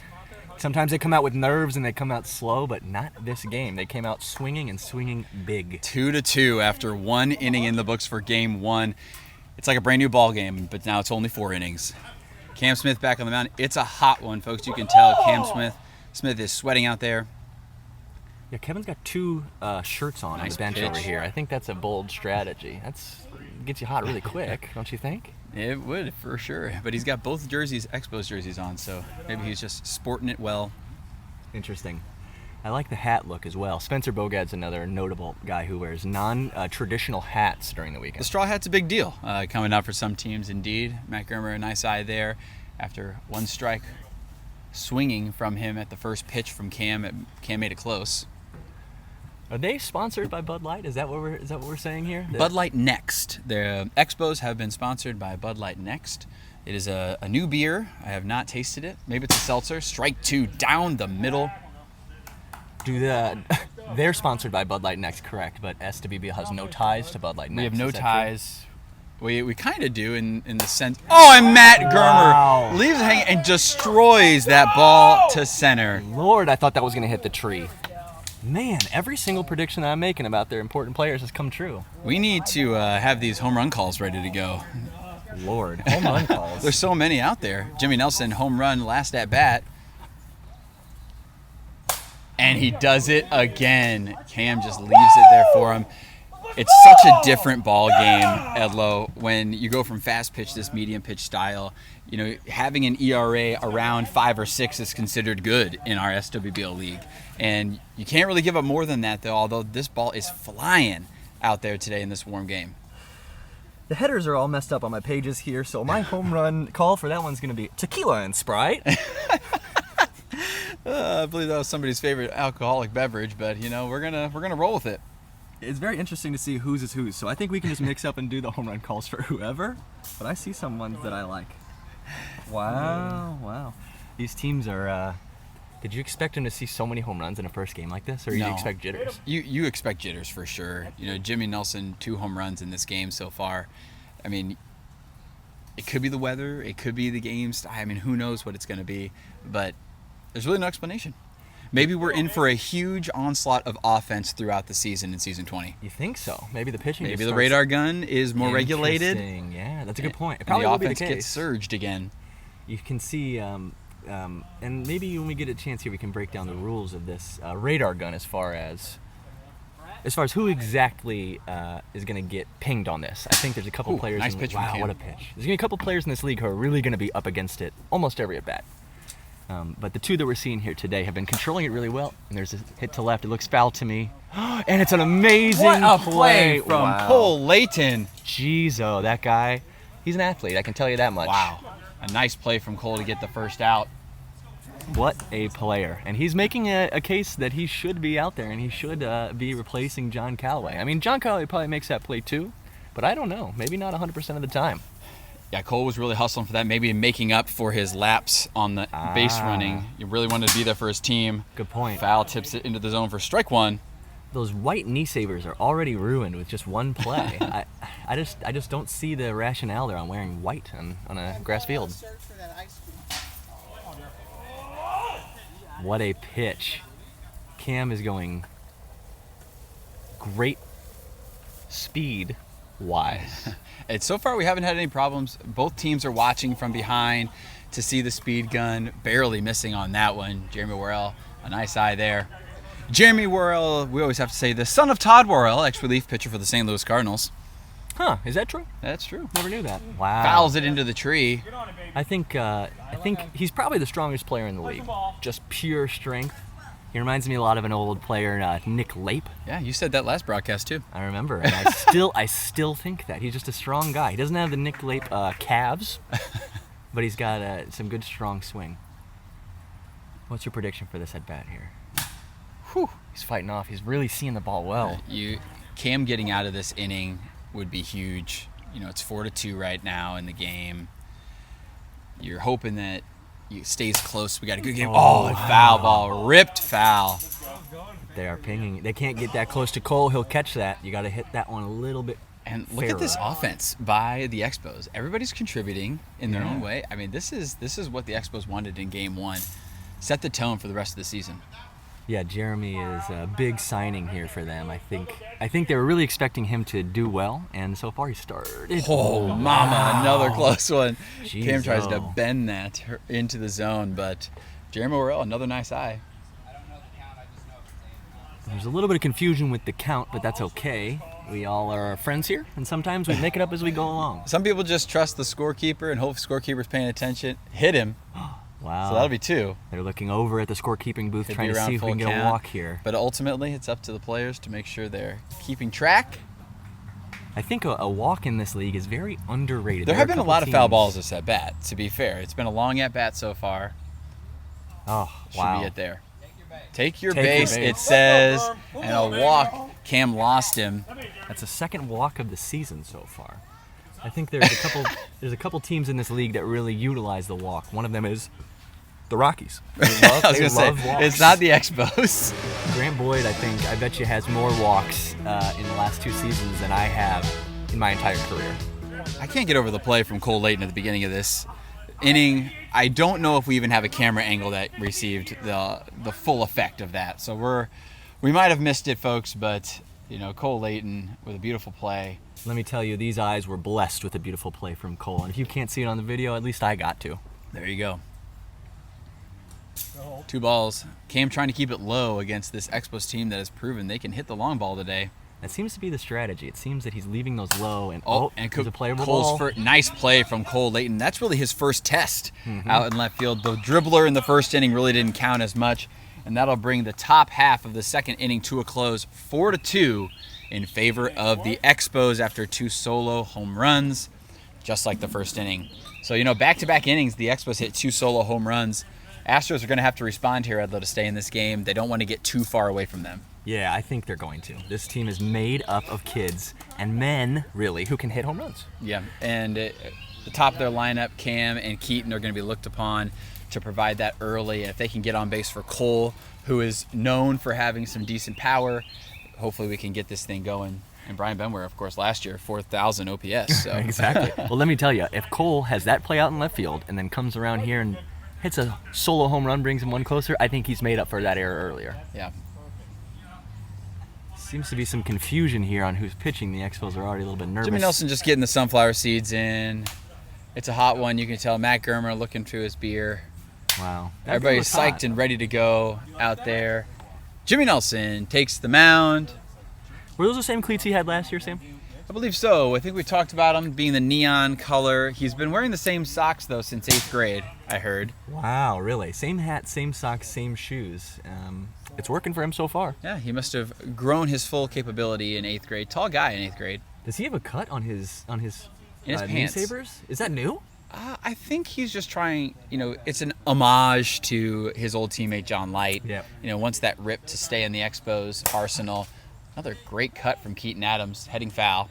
Sometimes they come out with nerves and they come out slow, but not this game. They came out swinging and swinging big. 2-2 after 1 inning in the books for game 1. It's like a brand new ball game, but now it's only 4 innings. Cam Smith back on the mound. It's a hot one, folks. You can tell Cam Smith is sweating out there. Yeah, Kevin's got 2 shirts on Nice the bench pitch. over here. I think that's a bold strategy. Gets you hot really quick, don't you think? It would, for sure. But he's got both jerseys, Expos jerseys on, so maybe he's just sporting it well. Interesting. I like the hat look as well. Spencer Bogad's another notable guy who wears non-traditional hats during the weekend. The straw hat's a big deal coming out for some teams, indeed. Matt Germer, a nice eye there after 1 strike swinging from him at the first pitch from Cam. Cam made it close. Are they sponsored by Bud Light? Is that what we're saying here? Bud Light Next. The Expos have been sponsored by Bud Light Next. It is a new beer. I have not tasted it. Maybe it's a seltzer. Strike 2 down the middle. They're sponsored by Bud Light Next, correct? But SWBL has no ties to Bud Light Next. We have no Is that ties. We kind of do in the sense. Oh, and Matt Germer leaves it hanging and destroys that ball to center. true? Lord, I thought that was going to hit the tree. Man, every single prediction that I'm making about their important players has come true. We need to have these home run calls ready to go. Lord, home run calls. There's so many out there. Jimmy Nelson, home run, last at bat. And he does it again. Cam just leaves it there for him. It's such a different ball game, Edlo, when you go from fast pitch, this medium pitch style. You know, having an ERA around 5 or 6 is considered good in our SWBL league. And you can't really give up more than that, though, although this ball is flying out there today in this warm game. The headers are all messed up on my pages here, so my home run call for that one's going to be tequila and Sprite. I believe that was somebody's favorite alcoholic beverage, but, you know, we're gonna roll with it. It's very interesting to see whose is whose, so I think we can just mix up and do the home run calls for whoever, but I see some ones that I like. Wow. These teams are, did you expect them to see so many home runs in a first game like this, or did you No. expect jitters? You expect jitters for sure. You know, Jimmy Nelson, 2 home runs in this game so far. I mean, it could be the weather, it could be the games. I mean, who knows what it's going to be, but there's really no explanation. Maybe we're in for a huge onslaught of offense throughout the season in season 20. You think so? Maybe the pitching. Maybe just the starts- radar gun is more regulated. Interesting. Yeah, that's a good point. It And probably the will be offense the gets case. surged again. You can see, and maybe when we get a chance here, we can break down the rules of this radar gun as far as who exactly is going to get pinged on this. I think there's a couple Ooh, players. nice pitch from wow, Cam. what a pitch! There's going to be a couple players in this league who are really going to be up against it almost every at bat. But the 2 that we're seeing here today have been controlling it really well. And there's a hit to left. It looks foul to me. And it's an amazing What a play from Wow. Cole Layton. Jeez, oh, that guy, he's an athlete. I can tell you that much. Wow. A nice play from Cole to get the first out. What a player. And he's making a case that he should be out there and he should be replacing John Callaway. I mean, John Callaway probably makes that play too, but I don't know. Maybe not 100% of the time. Yeah, Cole was really hustling for that, maybe making up for his laps on the base running. He really wanted to be there for his team. Good point. Foul tips it into the zone for strike one. Those white knee savers are already ruined with just one play. I just don't see the rationale there on wearing white on a grass field. What a pitch. Cam is going great speed-wise. So far, we haven't had any problems. Both teams are watching from behind to see the speed gun. Barely missing on that one. Jeremy Worrell, a nice eye there. Jeremy Worrell, we always have to say the son of Todd Worrell, ex-relief pitcher for the St. Louis Cardinals. Huh, is that true? That's true. Never knew that. Wow. Fouls it into the tree. I think he's probably the strongest player in the league. Just pure strength. He reminds me a lot of an old player, Nick Lape. Yeah, you said that last broadcast too. I remember, and I still think that he's just a strong guy. He doesn't have the Nick Lape calves, but he's got some good strong swing. What's your prediction for this at bat here? Whew, he's fighting off. He's really seeing the ball well. Cam getting out of this inning would be huge. It's 4-2 right now in the game. You're hoping that it stays close. We got a good game. Oh, foul ball. Ripped foul. They are pinging. They can't get that close to Cole. He'll catch that. You got to hit that one a little bit. And look at this offense by the Expos. Everybody's contributing in their own way. I mean, this is what the Expos wanted in Game 1. Set the tone for the rest of the season. Yeah, Jeremy is a big signing here for them. I think they were really expecting him to do well, and so far he started. Oh, mama, another close one. Jeez, Cam tries to bend that into the zone, but Jeremy Worrell, another nice eye. There's a little bit of confusion with the count, but that's okay. We all are friends here, and sometimes we make it up as we go along. Some people just trust the scorekeeper and hope the scorekeeper's paying attention. Hit him. Wow. So that'll be 2. They're looking over at the scorekeeping booth, trying to see if we can get a walk here. But ultimately, it's up to the players to make sure they're keeping track. I think a walk in this league is very underrated. There have been a lot of foul balls this at bat, to be fair. It's been a long at bat so far. Oh, wow. Should be it there. Take your base, it says, and a walk. Cam lost him. That's the second walk of the season so far. I think there's a couple teams in this league that really utilize the walk. One of them is the Rockies. They love walks. It's not the Expos. Grant Boyd, I bet you has more walks in the last 2 seasons than I have in my entire career. I can't get over the play from Cole Layton at the beginning of this inning. I don't know if we even have a camera angle that received the full effect of that. So we might have missed it, folks, but Cole Layton with a beautiful play. Let me tell you, these eyes were blessed with a beautiful play from Cole. And if you can't see it on the video, at least I got to. There you go. 2 balls. Cam trying to keep it low against this Expos team that has proven they can hit the long ball today. That seems to be the strategy. It seems that he's leaving those low. And and a playable Cole's ball. Nice play from Cole Layton. That's really his first test out in left field. The dribbler in the first inning really didn't count as much. And that'll bring the top half of the second inning to a close, 4-2 in favor of the Expos after 2 solo home runs, just like the first inning. So, back-to-back innings, the Expos hit 2 solo home runs. Astros are going to have to respond here, Edlo, to stay in this game. They don't want to get too far away from them. Yeah, I think they're going to. This team is made up of kids and men, really, who can hit home runs. Yeah, and at the top of their lineup, Cam and Keaton are going to be looked upon to provide that early. And if they can get on base for Cole, who is known for having some decent power, hopefully we can get this thing going. And Brian Benware, of course, last year, 4,000 OPS. So. Exactly. Well, let me tell you, if Cole has that play out in left field and then comes around here and hits a solo home run, brings him one closer, I think he's made up for that error earlier. Yeah. Seems to be some confusion here on who's pitching. The Expos are already a little bit nervous. Jimmy Nelson just getting the sunflower seeds in. It's a hot one, you can tell. Matt Germer looking through his beer. Wow. Everybody's psyched and ready to go out there. Jimmy Nelson takes the mound. Were those the same cleats he had last year, Sam? I believe so. I think we talked about him being the neon color. He's been wearing the same socks, though, since 8th grade, I heard. Wow, really? Same hat, same socks, same shoes. It's working for him so far. Yeah, he must have grown his full capability in 8th grade. Tall guy in 8th grade. Does he have a cut on his pants. knee savers? Is that new? I think he's just trying, it's an homage to his old teammate John Light. Yeah. Wants that rip to stay in the Expos arsenal. Another great cut from Keaton Adams, heading foul.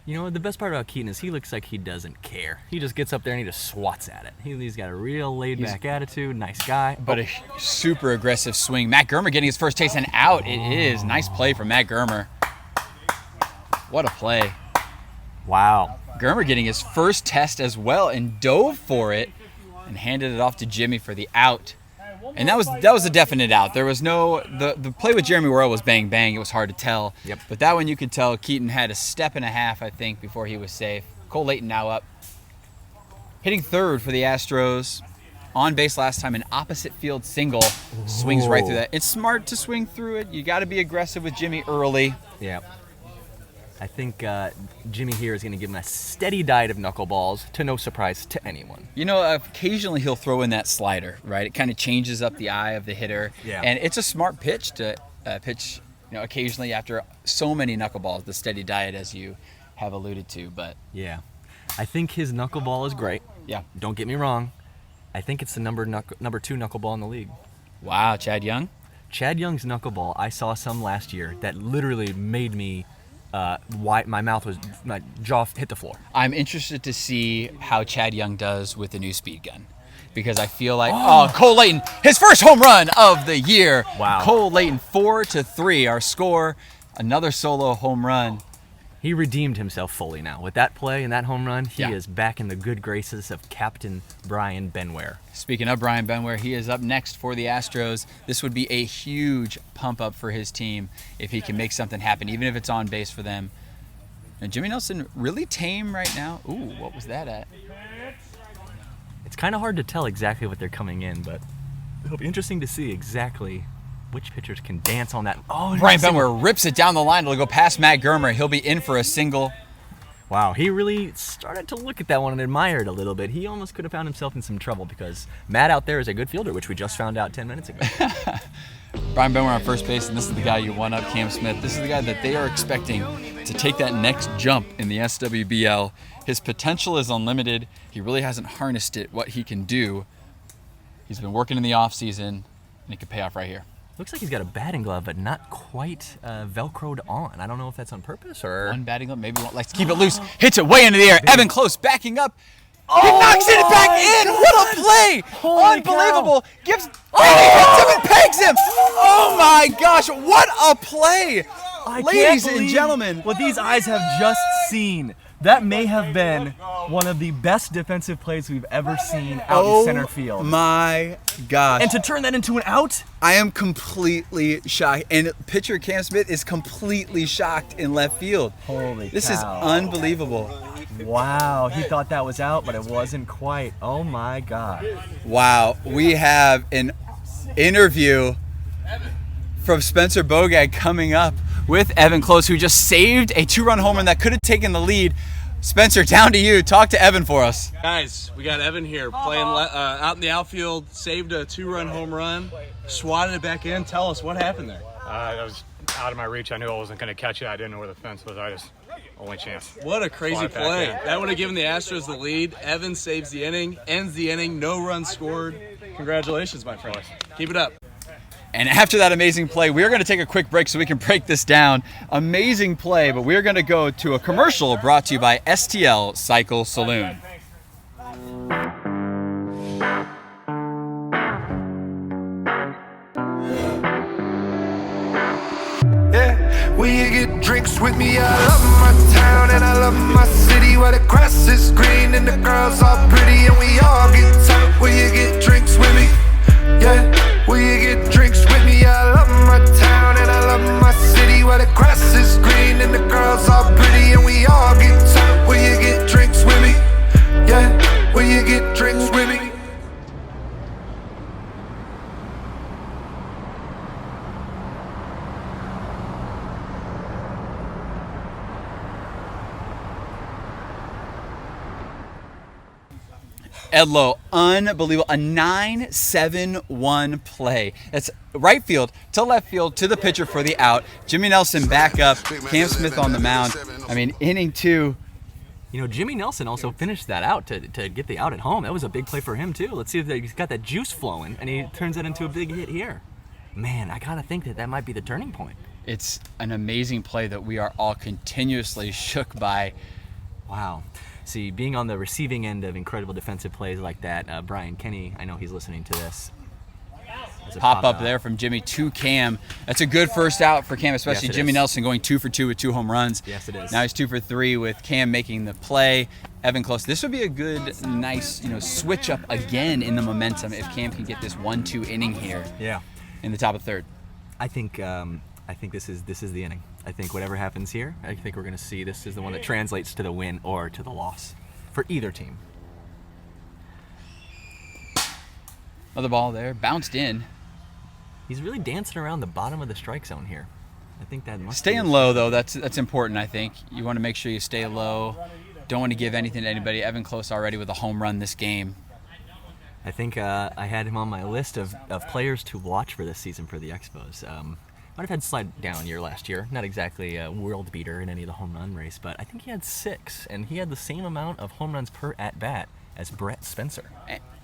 You know, the best part about Keaton is he looks like he doesn't care. He just gets up there and he just swats at it. He's got a real laid-back attitude, nice guy. But a super aggressive swing. Matt Germer getting his first taste and out. It is. Nice play from Matt Germer. What a play. Wow. Germer getting his first test as well and dove for it and handed it off to Jimmy for the out. And that was a definite out. There was no the play with Jeremy Worrell was bang bang. It was hard to tell. Yep. But that one you could tell Keaton had a step and a half, I think, before he was safe. Cole Layton now up, hitting third for the Astros. On base last time, an opposite field single. Swings right through that. It's smart to swing through it. You got to be aggressive with Jimmy early. Yeah. I think Jimmy here is going to give him a steady diet of knuckleballs, to no surprise to anyone. You know, occasionally he'll throw in that slider, right? It kind of changes up the eye of the hitter. Yeah. And it's a smart pitch to pitch, occasionally after so many knuckleballs, the steady diet as you have alluded to. But yeah. I think his knuckleball is great. Yeah. Don't get me wrong. I think it's the number 2 knuckleball in the league. Wow, Chad Young? Chad Young's knuckleball, I saw some last year that literally made me my jaw hit the floor. I'm interested to see how Chad Young does with the new speed gun, because I feel like Cole Layton, his first home run of the year. Wow. Cole Layton 4-3, our score. Another solo home run. He redeemed himself fully now. With that play and that home run, he Yeah. is back in the good graces of Captain Brian Benware. Speaking of Brian Benware, he is up next for the Astros. This would be a huge pump up for his team if he can make something happen, even if it's on base for them. And Jimmy Nelson really tame right now. Ooh, what was that at? It's kind of hard to tell exactly what they're coming in, but it'll be interesting to see exactly which pitchers can dance on that. Oh, Brian Benware rips it down the line. It'll go past Matt Germer. He'll be in for a single. Wow, he really started to look at that one and admire it a little bit. He almost could have found himself in some trouble because Matt out there is a good fielder, which we just found out 10 minutes ago. Brian Benware on first base, and this is the guy you won up, Cam Smith. This is the guy that they are expecting to take that next jump in the SWBL. His potential is unlimited. He really hasn't harnessed it, what he can do. He's been working in the offseason, and it could pay off right here. Looks like he's got a batting glove, but not quite Velcroed on. I don't know if that's on purpose or... One batting glove, maybe one likes to keep it loose. Hits it way into the air. Evan Close backing up. He knocks it back in. What a play! Holy Unbelievable. Gives. And he hits him and pegs him. Oh my gosh! What a play! I Ladies can't and believe gentlemen, what these eyes have just seen. That may have been one of the best defensive plays we've ever seen out in center field. My gosh! And to turn that into an out? I am completely shocked, and pitcher Cam Smith is completely shocked in left field. Holy This is cow. unbelievable. Wow, he thought that was out, but it wasn't quite. Oh my God. Wow, we have an interview from Spencer Bogag coming up with Evan Close, who just saved a 2-run home run that could have taken the lead. Spencer, down to you. Talk to Evan for us. Guys, we got Evan here playing out in the outfield, saved a 2-run home run, swatted it back in. Tell us what happened there. That was out of my reach. I knew I wasn't going to catch it. I didn't know where the fence was. Only chance. What a crazy Swat it back play. in. That would have given the Astros the lead. Evan saves the inning, ends the inning, no runs scored. Congratulations, my friend. Keep it up. And after that amazing play, we're going to take a quick break so we can break this down. Amazing play, but we're going to go to a commercial brought to you by STL Cycle Saloon. Yeah, when you get drinks with me, I love my town and I love my city, where the grass is green and the girls are pretty and we all get tight. When you get drinks with me, yeah, when you get drinks with me, I love my town and I love my city, where the grass is green and the girls are pretty and we all get tight. When you get drinks with me, yeah, when you get drinks with me. Edlow, unbelievable. A 9-7-1 play. That's right field to left field to the pitcher for the out. Jimmy Nelson back up. Cam Smith on the mound. I mean, inning 2. You know, Jimmy Nelson also finished that out to get the out at home. That was a big play for him, too. Let's see if he's got that juice flowing, and he turns that into a big hit here. Man, I gotta think that might be the turning point. It's an amazing play that we are all continuously shook by. Wow. See, being on the receiving end of incredible defensive plays like that, Brian Kenny, I know he's listening to this. Pop up there from Jimmy to Cam. That's a good first out for Cam, especially Yes, it Jimmy is. Nelson going 2 for 2 with 2 home runs. Yes, it is. Now he's 2 for 3 with Cam making the play. Evan close. This would be a good, nice, switch up again in the momentum if Cam can get this 1-2 inning here. Yeah. In the top of third. I think this is the inning. I think whatever happens here, I think we're going to see this is the one that translates to the win or to the loss for either team. Another ball there, bounced in. He's really dancing around the bottom of the strike zone here. I think that must Staying low though, that's important. I think you want to make sure you stay low. Don't want to give anything to anybody. Evan Close already with a home run this game. I think I had him on my list of players to watch for this season for the Expos. Might have had slide down year last year. Not exactly a world beater in any of the home run race, but I think he had 6, and he had the same amount of home runs per at bat as Brett Spencer.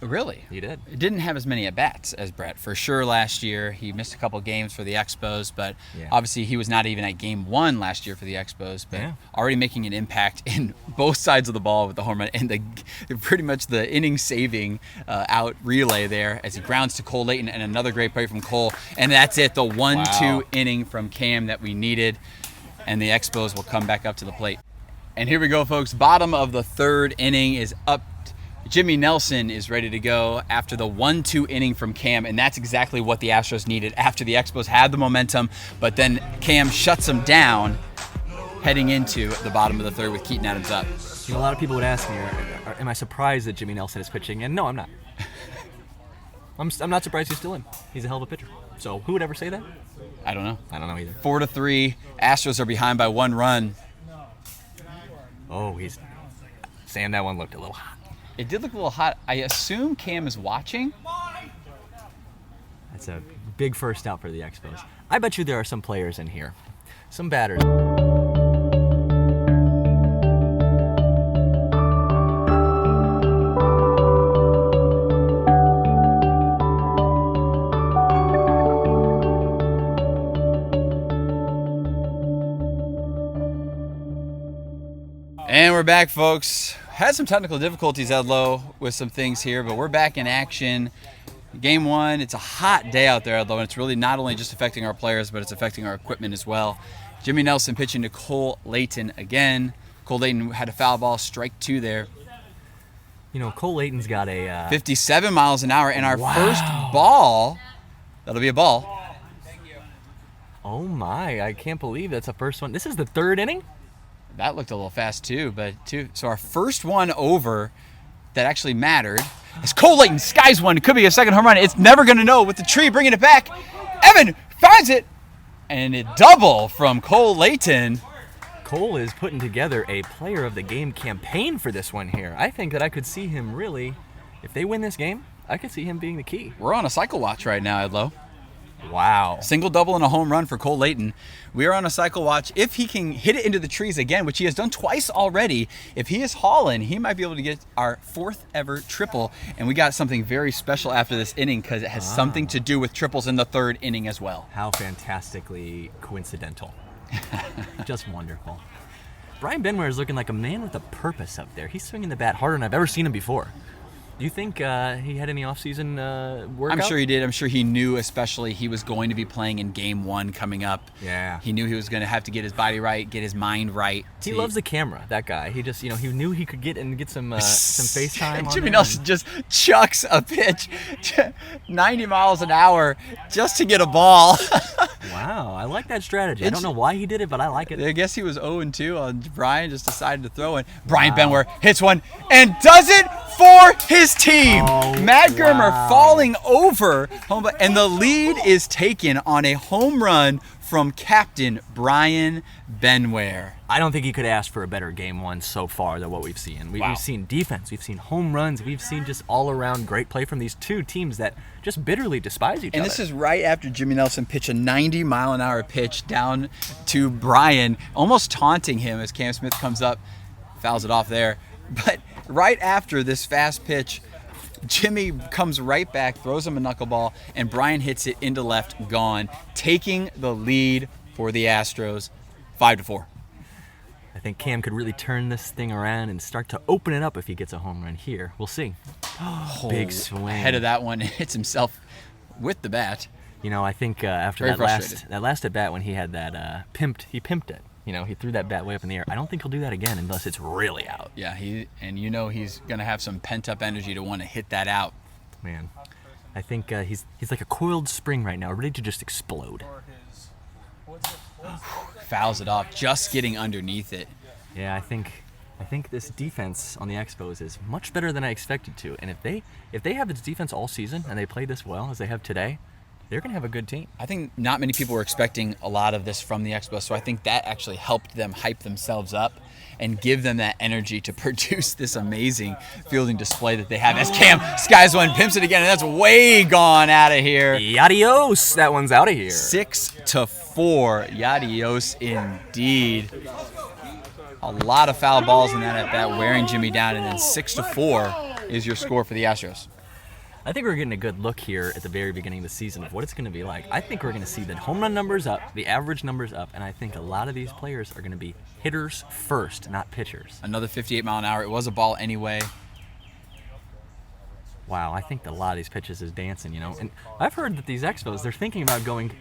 Really? He did. He didn't have as many at-bats as Brett, for sure, last year. He missed a couple games for the Expos, but obviously he was not even at game 1 last year for the Expos, but already making an impact in both sides of the ball with the home run and pretty much the inning-saving out relay there as he grounds to Cole Layton, and another great play from Cole. And that's it, the 1-2 inning from Cam that we needed, and the Expos will come back up to the plate. And here we go, folks. Bottom of the third inning is up. Jimmy Nelson is ready to go after the 1-2 inning from Cam, and that's exactly what the Astros needed after the Expos had the momentum, but then Cam shuts them down heading into the bottom of the third with Keaton Adams up. A lot of people would ask me, am I surprised that Jimmy Nelson is pitching? And no, I'm not. I'm not surprised he's still in. He's a hell of a pitcher. So who would ever say that? I don't know. I don't know either. 4-3. Astros are behind by 1 run. Oh, Sam, that one looked a little hot. It did look a little hot. I assume Cam is watching. That's a big first out for the Expos. I bet you there are some players in here, some batters. And we're back, folks. Had some technical difficulties at low with some things here, but we're back in action. Game 1, it's a hot day out there, though, and it's really not only just affecting our players, but it's affecting our equipment as well. Jimmy Nelson pitching to Cole Layton again. Cole Layton had a foul ball, strike 2 there. Cole Layton's got a 57 miles an hour, and our first ball, that'll be a ball. Oh my, I can't believe that's the first one. This is the third inning? That looked a little fast too, so our first one over that actually mattered is Cole Layton skies one. It could be a second home run. It's never going to know with the tree bringing it back. Evan finds it, and a double from Cole Layton. Cole is putting together a player of the game campaign for this one here. I think that I could see him really, if they win this game, I could see him being the key. We're on a cycle watch right now, Edlo. Wow. Single, double, and a home run for Cole Layton. We are on a cycle watch. If he can hit it into the trees again, which he has done twice already, if he is hauling, he might be able to get our 4th ever triple. And we got something very special after this inning because it has something to do with triples in the 3rd inning as well. How fantastically coincidental. Just wonderful. Brian Benware is looking like a man with a purpose up there. He's swinging the bat harder than I've ever seen him before. Do you think he had any offseason workout? I'm sure he did. I'm sure he knew, especially he was going to be playing in game 1 coming up. Yeah. He knew he was going to have to get his body right, get his mind right. He loves the camera, that guy. He just, he knew he could get some FaceTime on Jimmy there. Nelson just chucks a pitch 90 miles an hour just to get a ball. Wow, I like that strategy. I don't know why he did it, but I like it. I guess he was 0-2 on Brian, just decided to throw it. Brian Benware hits one and does it for his team. Matt Germer falling over, and the lead is taken on a home run from Captain Brian Benware. I don't think he could ask for a better game 1 so far than what we've seen. We've seen defense, we've seen home runs, we've seen just all-around great play from these two teams that just bitterly despise each other. And this is right after Jimmy Nelson pitched a 90-mile-an-hour pitch down to Brian, almost taunting him as Cam Smith comes up, fouls it off there. But right after this fast pitch, Jimmy comes right back, throws him a knuckleball, and Brian hits it into left, gone, taking the lead for the Astros, 5-4. I think Cam could really turn this thing around and start to open it up if he gets a home run here. We'll see. Big swing. Ahead of that one, hits himself with the bat. You know, I think after Very that last at bat when he had that he pimped it. You know, he threw that bat way up in the air. I don't think he'll do that again unless it's really out. Yeah, he's going to have some pent-up energy to want to hit that out. Man, I think he's like a coiled spring right now, ready to just explode. Fouls it off, just getting underneath it. Yeah, I think this defense on the Expos is much better than I expected to. And if they have this defense all season and they play this well as they have today, they're going to have a good team. I think not many people were expecting a lot of this from the Expos, so I think that actually helped them hype themselves up and give them that energy to produce this amazing fielding display that they have. As Cam skies one, pimps it again, and that's way gone out of here. Yadios, that one's out of here. 6-4, yadios indeed. A lot of foul balls in that at bat, wearing Jimmy down, and then 6-4 is your score for the Astros. I think we're getting a good look here at the very beginning of the season of what it's going to be like. I think we're going to see the home run numbers up, the average numbers up, and I think a lot of these players are going to be hitters first, not pitchers. Another 58 mile an hour. It was a ball anyway. Wow, I think that a lot of these pitches is dancing, you know. And I've heard that these Expos, they're thinking about going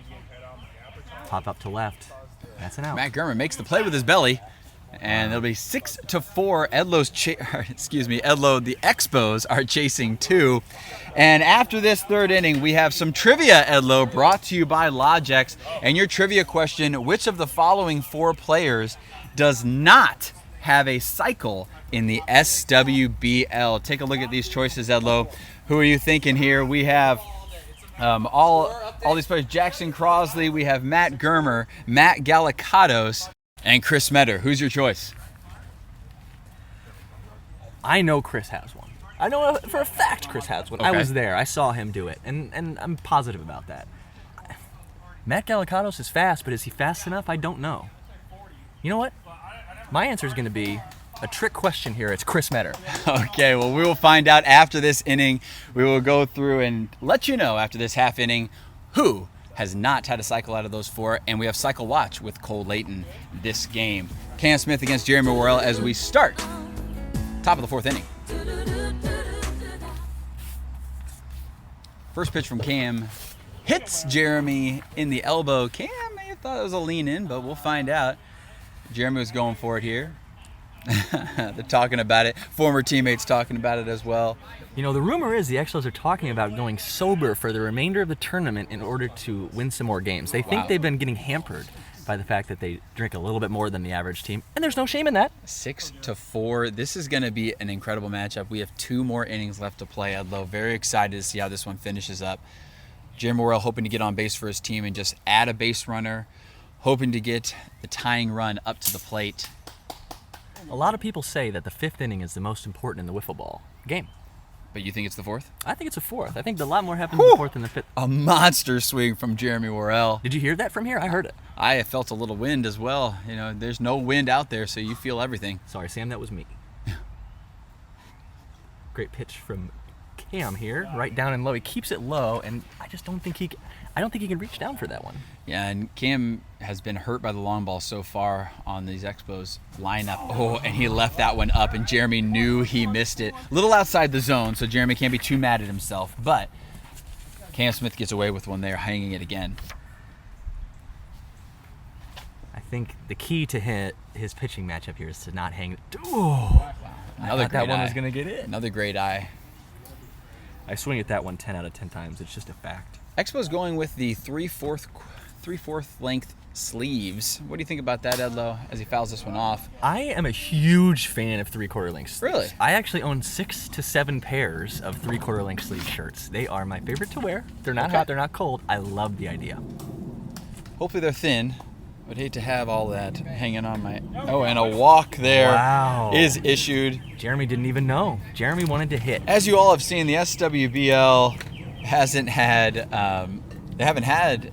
pop up to left. That's an out. Matt Gurman makes the play with his belly. And it'll be 6-4. Edlo, the Expos are chasing 2. And after this third inning, we have some trivia, Edlo, brought to you by Logex. And your trivia question, which of the following 4 players does not have a cycle in the SWBL? Take a look at these choices, Edlo. Who are you thinking here? We have all these players. Jackson Crosley. We have Matt Germer, Matt Gallicados, and Chris Metter. Who's your choice? I know Chris has one. I know for a fact Chris has one. Okay. I was there. I saw him do it, and I'm positive about that. Matt Gallicados is fast, but is he fast enough? I don't know. You know what? My answer is going to be a trick question here. It's Chris Metter. Okay, well, we will find out after this inning. We will go through and let you know after this half inning who has not had a cycle out of those 4, and we have cycle watch with Cole Layton this game. Cam Smith against Jeremy Worrell as we start top of the 4th inning. First pitch from Cam hits Jeremy in the elbow. Cam may have thought it was a lean in, but we'll find out. Jeremy was going for it here. They're talking about it. Former teammates talking about it as well. You know, the rumor is the Expos are talking about going sober for the remainder of the tournament in order to win some more games. They think they've been getting hampered by the fact that they drink a little bit more than the average team, and there's no shame in that. 6-4. This is going to be an incredible matchup. We have 2 more innings left to play, Edlo. Very excited to see how this one finishes up. Jeremy Worrell hoping to get on base for his team and just add a base runner, hoping to get the tying run up to the plate. A lot of people say that the 5th inning is the most important in the wiffle ball game. But you think it's the 4th? I think it's a 4th. I think a lot more happens in the 4th than the 5th. A monster swing from Jeremy Worrell. Did you hear that from here? I heard it. I felt a little wind as well. You know, there's no wind out there, so you feel everything. Sorry, Sam, that was me. Great pitch from Cam here, right down and low. He keeps it low, and I just don't think he can reach down for that one. Yeah, and Cam has been hurt by the long ball so far on these Expos lineup. Oh, and he left that one up, and Jeremy knew he missed it. A little outside the zone, so Jeremy can't be too mad at himself. But Cam Smith gets away with one there, hanging it again. I think the key to his pitching matchup here is to not hang it. Oh, wow. I thought that one was going to get in. Another great eye. I swing at that one 10 out of 10 times. It's just a fact. Expos going with the 3/4 length sleeves. What do you think about that, Edlo, as he fouls this one off? I am a huge fan of 3/4 length sleeves. Really? I actually own 6 to 7 pairs of 3/4 length sleeve shirts. They are my favorite to wear. They're not hot, they're not cold. I love the idea. Hopefully they're thin. Would hate to have all that hanging on my... Oh, and a walk there is issued. Jeremy didn't even know. Jeremy wanted to hit. As you all have seen, the SWBL hasn't had... they haven't had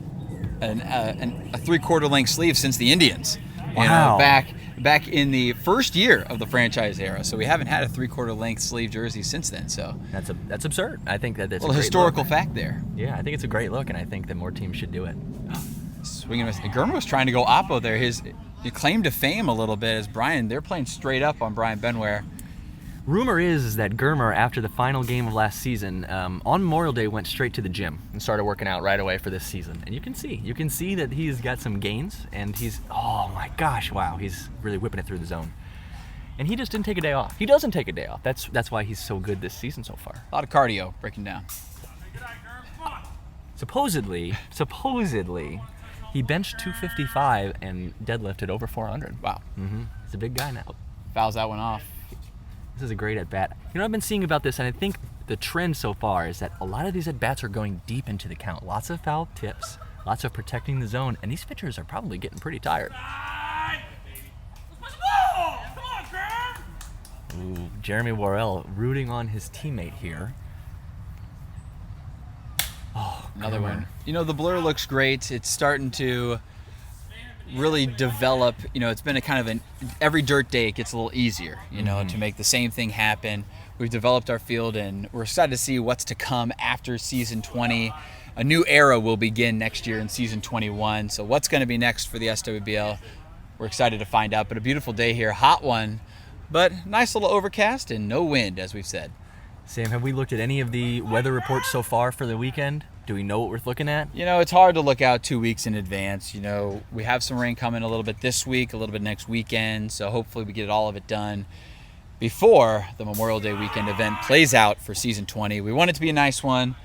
a 3/4 length sleeve since the Indians. You know, back in the first year of the franchise era. So we haven't had a 3/4 length sleeve jersey since then. So that's absurd. I think that's a great historical fact there. Yeah, I think it's a great look, and I think that more teams should do it. Swinging, Germer was trying to go oppo there. your claim to fame a little bit as Brian. They're playing straight up on Brian Benware. Rumor is that Germer, after the final game of last season, on Memorial Day went straight to the gym and started working out right away for this season. And you can see that he's got some gains, and oh my gosh, wow, he's really whipping it through the zone. And he just didn't take a day off. He doesn't take a day off. That's why he's so good this season so far. A lot of cardio breaking down. Supposedly, he benched 255 and deadlifted over 400. Wow. He's a big guy now. Fouls that one off. This is a great at-bat. You know, I've been seeing about this, and I think the trend so far is that a lot of these at-bats are going deep into the count. Lots of foul tips, lots of protecting the zone, and these pitchers are probably getting pretty tired. Ooh, Jeremy Worrell rooting on his teammate here. Oh, another one. You know, the blur looks great. It's starting to really develop. You know, it's been a kind of every dirt day it gets a little easier, you know, to make the same thing happen. We've developed our field, and we're excited to see what's to come after season 20. A new era will begin next year in season 21. So what's going to be next for the SWBL? We're excited to find out. But a beautiful day here, hot one, but nice little overcast and no wind, as we've said. Sam, have we looked at any of the weather reports so far for the weekend? Do we know what we're looking at? You know, it's hard to look out 2 weeks in advance. You know, we have some rain coming a little bit this week, a little bit next weekend, so hopefully we get all of it done before the Memorial Day weekend event plays out for season 20. We want it to be a nice one.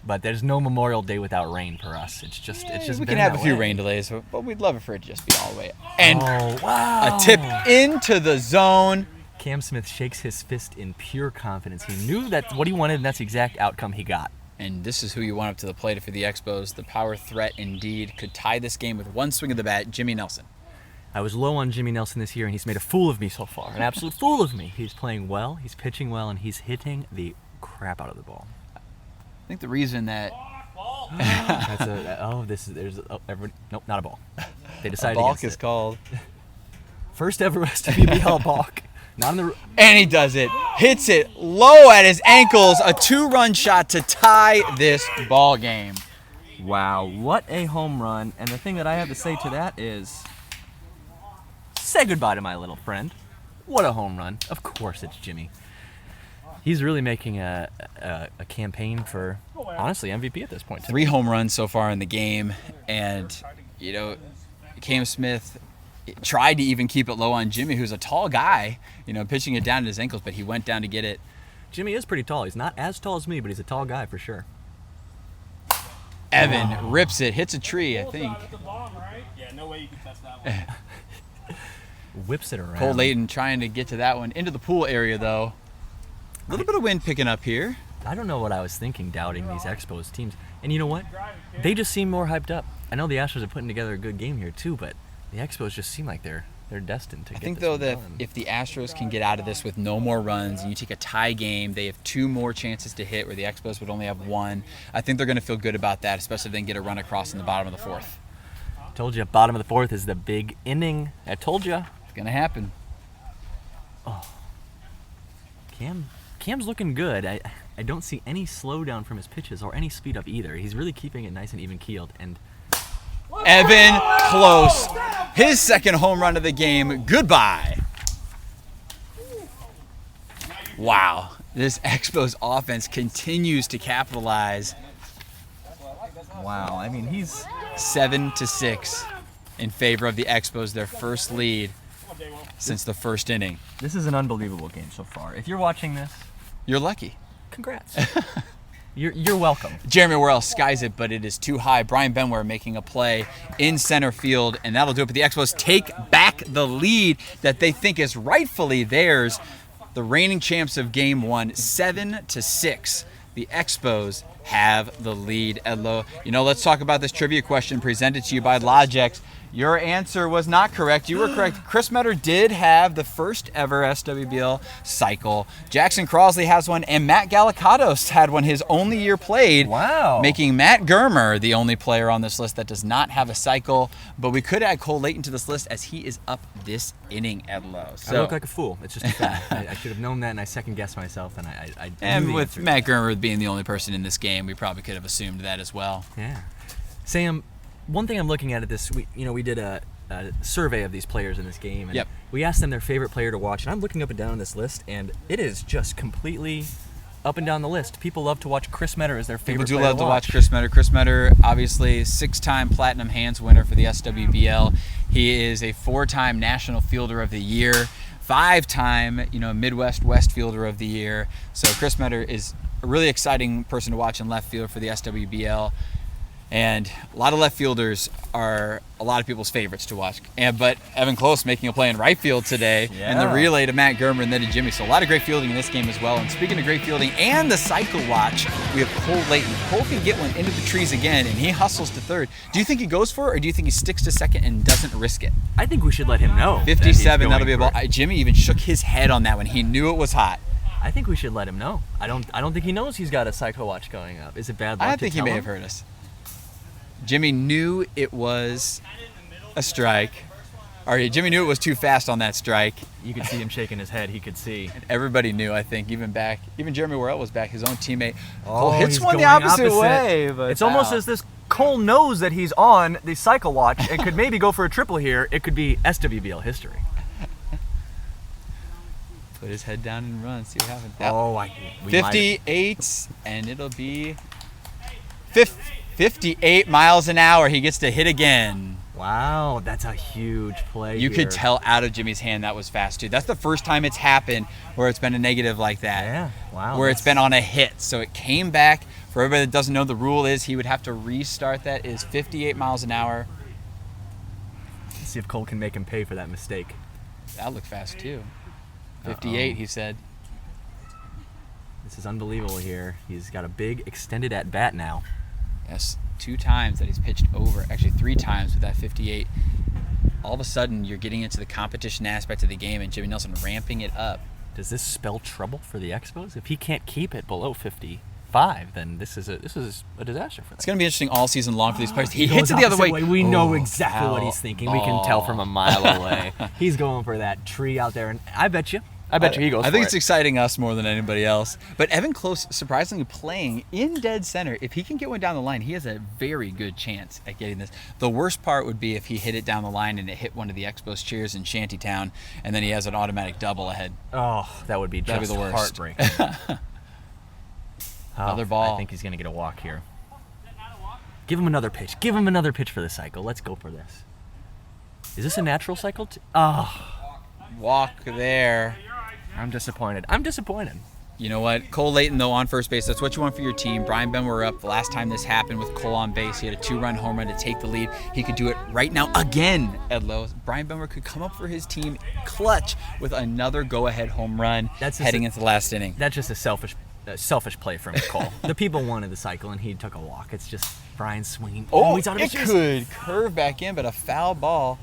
But there's no Memorial Day without rain for us. It's just we can have a few rain delays, but we'd love it for it to just be all the way. And wow. A tip into the zone. Cam Smith shakes his fist in pure confidence. He knew that's what he wanted, and that's the exact outcome he got. And this is who you want up to the plate for the Expos. The power threat indeed could tie this game with one swing of the bat, Jimmy Nelson. I was low on Jimmy Nelson this year, and he's made a fool of me so far. An absolute fool of me. He's playing well, he's pitching well, and he's hitting the crap out of the ball. I think the reason that... nope, not a ball. They decided a balk against is it. Called. First ever SWBL balk. Not in the... And he does it. Hits it low at his ankles. A 2-run shot to tie this ball game. Wow, what a home run. And the thing that I have to say to that is, say goodbye to my little friend. What a home run. Of course it's Jimmy. He's really making a campaign for, honestly, MVP at this point. 3 home runs so far in the game. And, you know, Cam Smith tried to even keep it low on Jimmy, who's a tall guy, you know, pitching it down at his ankles, but he went down to get it. Jimmy is pretty tall. He's not as tall as me, but he's a tall guy for sure. Evan rips it, hits a tree, I think. Yeah, no way you can touch that one. Whips it around. Cole Layton trying to get to that one. Into the pool area, though. A little bit of wind picking up here. I don't know what I was thinking doubting these Expos teams. And you know what? They just seem more hyped up. I know the Astros are putting together a good game here too, but the Expos just seem like they're destined to get this. I think, though, that done. if the Astros can get out of this with no more runs and you take a tie game, they have 2 more chances to hit where the Expos would only have 1. I think they're going to feel good about that, especially if they can get a run across in the bottom of the 4th. Told you, bottom of the 4th is the big inning. I told you. It's going to happen. Oh. Cam's looking good. I don't see any slowdown from his pitches or any speed up either. He's really keeping it nice and even keeled. And Evan close. His second home run of the game. Goodbye. Wow. This Expos offense continues to capitalize. wow, I mean, he's 7-6 in favor of the Expos, their first lead since the first inning. This is an unbelievable game so far. If you're watching this, You're lucky. congrats. You're welcome. Jeremy Worrell skies it, but it is too high. Brian Benware making a play in center field, and that'll do it. But the Expos take back the lead that they think is rightfully theirs. The reigning champs of Game 1, 7-6. The Expos have the lead. Edlo, you know, let's talk about this trivia question presented to you by Logex. Your answer was not correct. You were correct. Chris Metter did have the first ever SWBL cycle. Jackson Crosley has one, and Matt Gallicados had one his only year played. Wow. Making Matt Germer the only player on this list that does not have a cycle. But we could add Cole Layton to this list as he is up this inning, Edlo. So, I look like a fool. It's just a fact. I should have known that, and I second-guessed myself, and I and knew the with answer. Matt Germer being the only person in this game, we probably could have assumed that as well. Yeah. Sam, one thing I'm looking at this week, you know, we did a survey of these players in this game, and Yep. we asked them their favorite player to watch, and I'm looking up and down this list, and it is just completely up and down the list. People love to watch Chris Metter as their favorite People do player love to watch Chris Metter. Chris Metter, obviously 6-time Platinum Hands winner for the SWBL. He is a 4-time National Fielder of the Year, 5-time, Midwest West Fielder of the Year. So Chris Metter is a really exciting person to watch in left field for the SWBL. And a lot of left fielders are a lot of people's favorites to watch. But Evan Close making a play in right field today, and the relay to Matt Germer and then to Jimmy. So a lot of great fielding in this game as well. And speaking of great fielding and the cycle watch, we have Cole Layton. Cole can get one into the trees again, and he hustles to third. Do you think he goes for it, or do you think he sticks to second and doesn't risk it? I think we should let him know. 57, that'll be a ball. Jimmy even shook his head on that one. He knew it was hot. I think we should let him know. I don't think he knows he's got a cycle watch going up. Is it bad luck I to think he tell may him? have heard us. Jimmy knew it was a strike. Jimmy knew it was too fast on that strike. You could see him shaking his head. He could see. And everybody knew, I think, even Jeremy Worrell was back, his own teammate. Oh, hits he's one the going opposite way. But It's almost as this Cole knows that he's on the cycle watch and could maybe go for a triple here. It could be SWBL history. Put his head down and run. See what happens. Oh, 58, and it'll be 58 miles an hour. He gets to hit again. Wow, that's a huge play. You could tell out of Jimmy's hand that was fast, too. That's the first time it's happened where it's been a negative like that. Yeah, wow. Where it's been on a hit. So it came back. For everybody that doesn't know, the rule is he would have to restart that. Is 58 miles an hour. Let's see if Cole can make him pay for that mistake. That looked fast, too. 58, he said. This is unbelievable here. He's got a big extended at bat now. Yes, 2 times that he's pitched over. Actually, 3 times with that 58. All of a sudden, you're getting into the competition aspect of the game, and Jimmy Nelson ramping it up. Does this spell trouble for the Expos? If he can't keep it below 55, then this is a disaster for them. It's going to be interesting all season long for these players. He Goes hits it the other way. We know exactly what he's thinking. We can tell ball. from a mile away. He's going for that tree out there, and I bet you he goes for it. I think it's exciting us more than anybody else. But Evan Close, surprisingly playing in dead center. If he can get one down the line, he has a very good chance at getting this. The worst part would be if he hit it down the line and it hit one of the Expos cheers in Shantytown, and then he has an automatic double ahead. Oh, that would be That'd just be the worst. heartbreaking. Another ball. I think he's going to get a walk here. Give him another pitch. Give him another pitch for the cycle. Let's go for this. Is this a natural cycle? Walk there. I'm disappointed. You know what? Cole Layton, though, on first base. That's what you want for your team. Brian Benwer up. The last time this happened with Cole on base, he had a 2-run home run to take the lead. He could do it right now again, Ed Lowe. Brian Benwer could come up for his team clutch with another go-ahead home run heading into the last inning. That's just a selfish play from Cole. The people wanted the cycle, and he took a walk. It's just Brian swinging. Oh, he's out of it his could curve back in, but a foul ball.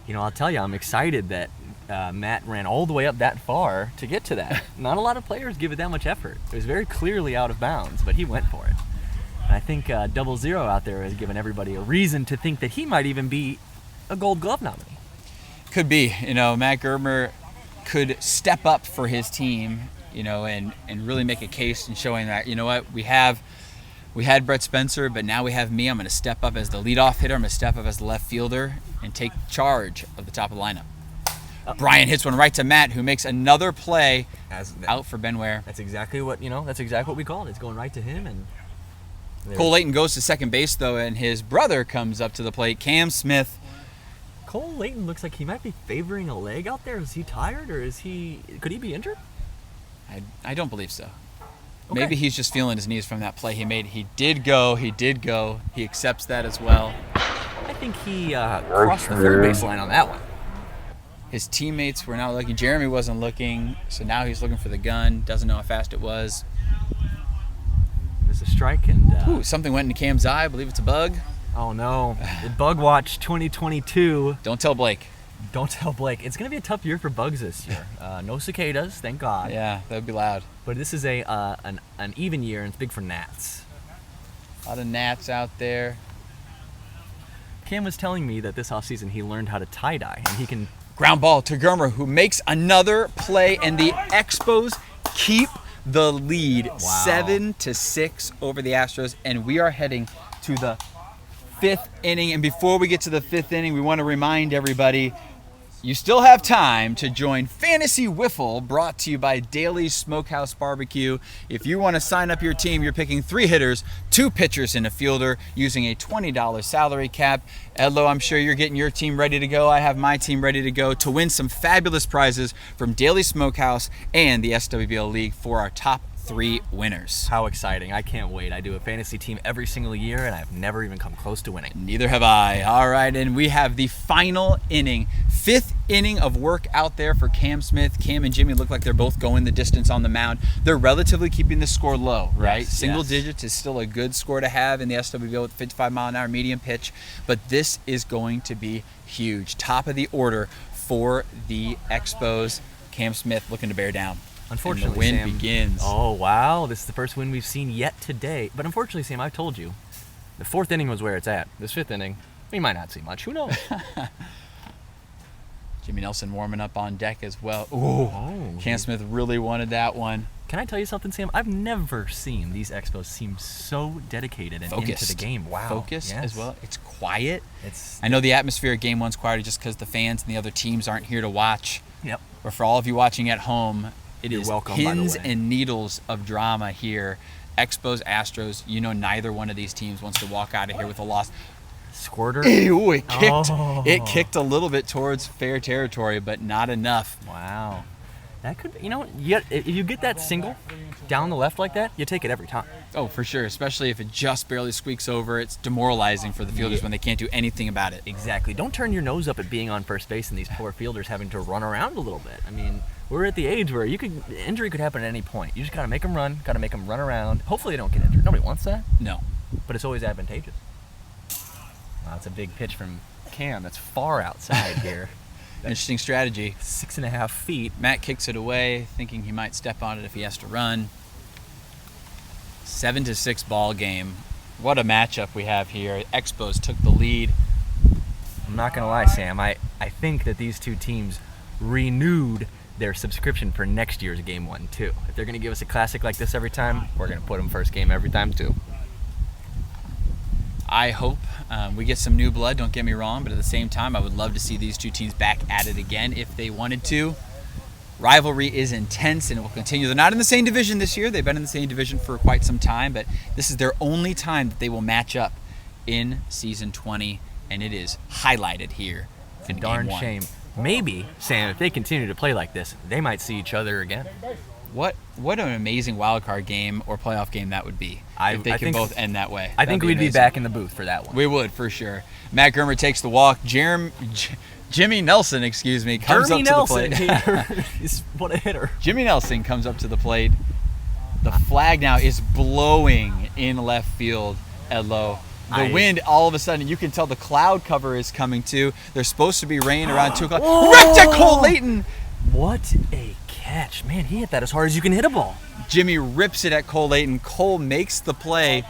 I'll tell you, I'm excited that Matt ran all the way up that far to get to that. Not a lot of players give it that much effort. It was very clearly out of bounds, but he went for it. And I think 00 out there has given everybody a reason to think that he might even be a Gold Glove nominee. Could be. Matt Germer could step up for his team, and really make a case in showing that, we had Brett Spencer, but now we have me. I'm going to step up as the leadoff hitter. I'm going to step up as the left fielder and take charge of the top of the lineup. Brian hits one right to Matt, who makes another play out for Benware. That's exactly what we call it. It's going right to him. And Cole Layton goes to second base, though, and his brother comes up to the plate, Cam Smith. Cole Layton looks like he might be favoring a leg out there. Is he tired, or could he be injured? I don't believe so. Okay. Maybe he's just feeling his knees from that play he made. He did go. He accepts that as well. I think he crossed the third base line on that one. His teammates were not looking. Jeremy wasn't looking, so now he's looking for the gun. Doesn't know how fast it was. There's a strike, and something went into Cam's eye. I believe it's a bug. Oh no! Bug Watch 2022. Don't tell Blake. Don't tell Blake. It's going to be a tough year for bugs this year. No cicadas, thank God. Yeah, that would be loud. But this is an even year, and it's big for gnats. A lot of gnats out there. Cam was telling me that this offseason he learned how to tie-dye, and he can... Ground ball to Germer, who makes another play, and the Expos keep the lead 7-6 over the Astros, and we are heading to the fifth inning. And before we get to the fifth inning, we want to remind everybody, you still have time to join Fantasy Wiffle, brought to you by Daily Smokehouse Barbecue. If you want to sign up your team, you're picking 3 hitters, 2 pitchers, and a fielder using a $20 salary cap. Edlo, I'm sure you're getting your team ready to go. I have my team ready to go to win some fabulous prizes from Daily Smokehouse and the SWBL League for our top 3 winners. How exciting. I can't wait. I do a fantasy team every single year, and I've never even come close to winning. Neither have I. All right, and we have the final inning, 5th inning of work out there for Cam Smith. Cam and Jimmy look like they're both going the distance on the mound. They're relatively keeping the score low, right? Yes, Single yes. digits is still a good score to have in the SWBL with 55-mile-an-hour medium pitch, but this is going to be huge. Top of the order for the Expos. Cam Smith looking to bear down. Unfortunately, and the win Sam, begins. Oh, wow. This is the first win we've seen yet today. But unfortunately, Sam, I told you, the 4th inning was where it's at. This 5th inning, we might not see much. Who knows? Jimmy Nelson warming up on deck as well. Ooh, Cam Smith really wanted that one. Can I tell you something, Sam? I've never seen these Expos seem so dedicated and into the game. Wow. Focused Yes. as well. It's quiet. It's I know the atmosphere at Game 1's quieter just because the fans and the other teams aren't here to watch. Yep. But for all of you watching at home, it You're is welcome, by the pins way. and needles of drama here. Expos, Astros, you know neither one of these teams wants to walk out of here with a loss. Squirter. Ew, it kicked. Oh. It kicked a little bit towards fair territory, but not enough. Wow. That could, if you get that single down the left like that, you take it every time. Oh, for sure, especially if it just barely squeaks over. It's demoralizing for the fielders when they can't do anything about it. Exactly. Don't turn your nose up at being on first base and these poor fielders having to run around a little bit. I mean, we're at the age where injury could happen at any point. You just gotta make them run, around. Hopefully they don't get injured. Nobody wants that. No. But it's always advantageous. Wow, that's a big pitch from Cam. That's far outside here. Interesting strategy. 6.5 feet. Matt kicks it away, thinking he might step on it if he has to run. 7-6 ball game. What a matchup we have here. Expos took the lead. I'm not gonna lie, Sam. I think that these two teams renewed their subscription for next year's Game 1 too. If they're gonna give us a classic like this every time, we're gonna put them first game every time too. I hope we get some new blood, don't get me wrong, but at the same time, I would love to see these two teams back at it again if they wanted to. Rivalry is intense and it will continue. They're not in the same division this year. They've been in the same division for quite some time, but this is their only time that they will match up in Season 20, and it is highlighted here It's a in darn Game 1. shame. Maybe, Sam, if they continue to play like this, they might see each other again. What an amazing wild card game or playoff game that would be if they could both end that way. I think we'd be back in the booth for that one. We would, for sure. Matt Germer takes the walk. Jimmy Nelson, comes up to the plate. What a hitter. Jimmy Nelson comes up to the plate. The flag now is blowing in left field, Edlo. The wind, all of a sudden, you can tell the cloud cover is coming too. There's supposed to be rain around 2 o'clock. Ripped at Cole Layton! What a catch. Man, he hit that as hard as you can hit a ball. Jimmy rips it at Cole Layton. Cole makes the play.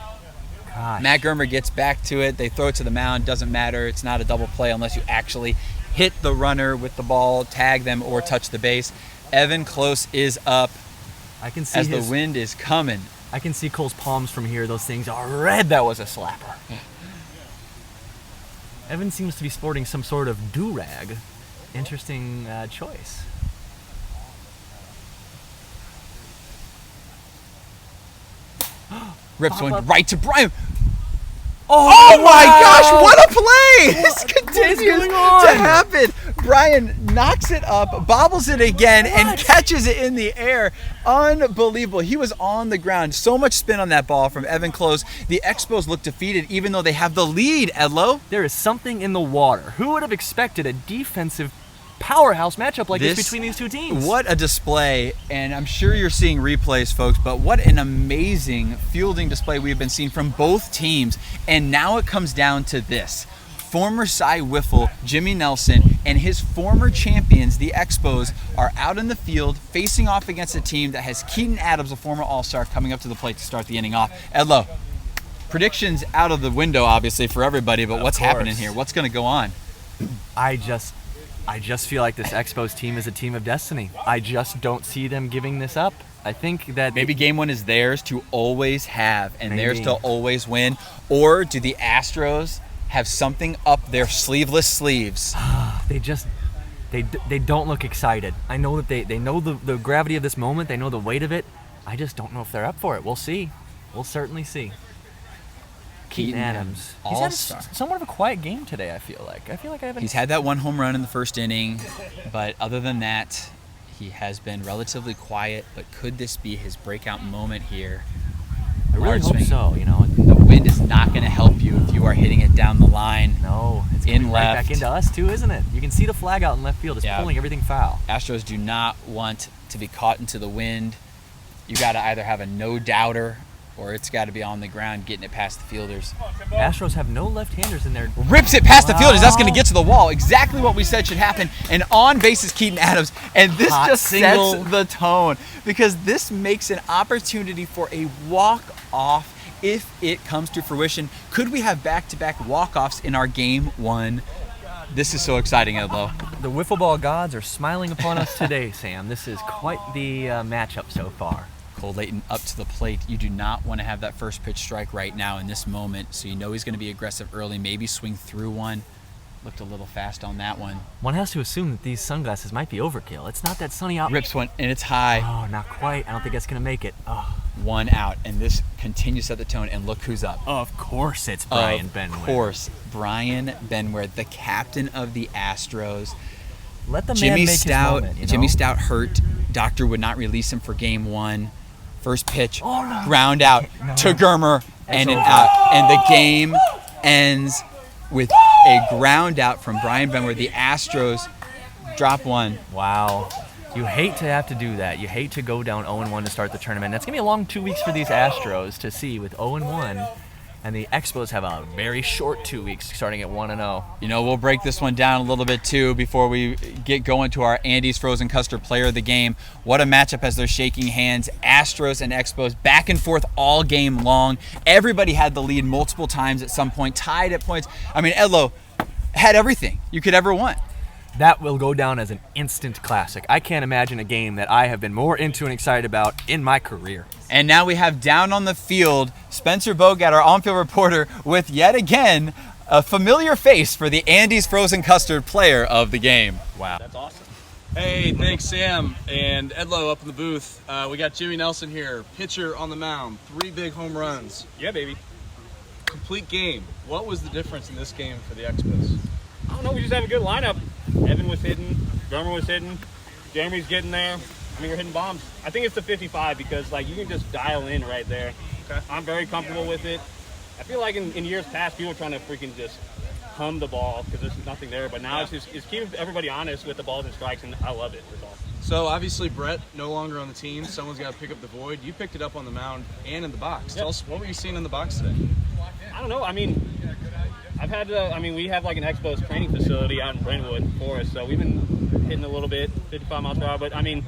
Gosh. Matt Germer gets back to it. They throw it to the mound. Doesn't matter. It's not a double play unless you actually hit the runner with the ball, tag them, or touch the base. Evan Close is up I can see as the wind is coming. I can see Cole's palms from here. Those things are red. That was a slapper. Evan seems to be sporting some sort of do-rag. Interesting choice. Rips one right to Brian. Oh my gosh, what a play! This continues to happen. Brian knocks it up, bobbles it again, and catches it in the air. Unbelievable. He was on the ground. So much spin on that ball from Evan Close. The Expos look defeated even though they have the lead, Edlo. There is something in the water. Who would have expected a defensive powerhouse matchup like this between these two teams? What a display, and I'm sure you're seeing replays, folks, but what an amazing fielding display we've been seeing from both teams. And now it comes down to this. Former Cy Wiffle, Jimmy Nelson, and his former champions, the Expos, are out in the field facing off against a team that has Keaton Adams, a former All-Star, coming up to the plate to start the inning off. Edlo, predictions out of the window, obviously, for everybody, but what's happening here? What's going to go on? I just feel like this Expos team is a team of destiny. I just don't see them giving this up. I think that maybe Game 1 is theirs to always have and Maybe. theirs to always win. Or do the Astros have something up their sleeveless sleeves. They don't look excited. I know that they know the gravity of this moment. They know the weight of it. I just don't know if they're up for it. We'll see. We'll certainly see. Keaton Adams. He's had somewhat of a quiet game today, I feel like. He's had that one home run in the first inning, but other than that, he has been relatively quiet. But could this be his breakout moment here? I really hope so. The wind is not going to help you if you are hitting it down the line. No, it's in right left. back into us too, isn't it? You can see the flag out in left field. It's pulling everything foul. Astros do not want to be caught into the wind. You got to either have a no-doubter or it's got to be on the ground getting it past the fielders. Astros have no left-handers in there. Rips it past the fielders. That's going to get to the wall. Exactly what we said should happen. And on base is Keaton Adams. And this just sets the tone because this makes an opportunity for a walk-off if it comes to fruition. Could we have back-to-back walk-offs in our Game 1? This is so exciting, Edlo. The wiffle ball gods are smiling upon us today, Sam. This is quite the matchup so far. Cole Layton up to the plate. You do not want to have that first pitch strike right now in this moment, so you know he's going to be aggressive early, maybe swing through one. Looked a little fast on that one. One has to assume that these sunglasses might be overkill. It's not that sunny out. Rips one, and it's high. Oh, not quite. I don't think that's going to make it. Oh. One out, and this continues to set the tone, and look who's up. Of course it's Brian Benware. Of course, Brian Benware, the captain of the Astros. Let the man make his moment, Jimmy Stout hurt. Doctor would not release him for Game 1. First pitch, ground out to Germer, and an out. And the game ends with a ground out from Brian Benware. The Astros drop one. Wow. You hate to have to do that. You hate to go down 0-1 to start the tournament. That's going to be a long 2 weeks for these Astros to see with 0-1. And the Expos have a very short 2 weeks starting at 1-0. You know, we'll break this one down a little bit too before we get going to our Andy's Frozen Custard player of the game. What a matchup as they're shaking hands. Astros and Expos back and forth all game long. Everybody had the lead multiple times at some point, tied at points. I mean, Edlo had everything you could ever want. That will go down as an instant classic. I can't imagine a game that I have been more into and excited about in my career. And now we have down on the field Spencer Bogat, our on-field reporter, with yet again a familiar face for the Andy's Frozen Custard player of the game. Wow. That's awesome. Hey, thanks, Sam and Edlo up in the booth. We got Jimmy Nelson here, pitcher on the mound, 3 big home runs. Yeah, baby. Complete game. What was the difference in this game for the Expos? I don't know. We just have a good lineup. Evan was hitting. Drummer was hitting. Jeremy's getting there. I mean, we're hitting bombs. I think it's the 55 because, like, you can just dial in right there. Okay. I'm very comfortable with it. I feel like in years past, people were trying to freaking just hum the ball because there's nothing there. But now it's keeping everybody honest with the balls and strikes, and I love it. That's all. So, obviously, Brett no longer on the team. Someone's got to pick up the void. You picked it up on the mound and in the box. Yep. Tell us, what were you seeing in the box today? I don't know. I mean, we have like an Expos training facility out in Brentwood for us, so we've been hitting a little bit, 55 miles per hour. But I mean,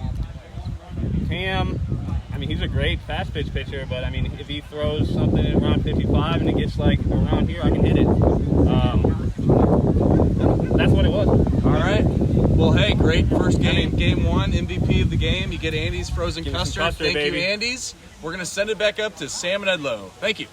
Cam, he's a great fast pitch pitcher, but I mean, if he throws something around 55 and it gets like around here, I can hit it. That's what it was. All right. Well, hey, great first game, Game 1, MVP of the game. You get Andy's Frozen Custard. Thank baby. you, Andy's. We're going to send it back up to Sam and Edlo. Thank you.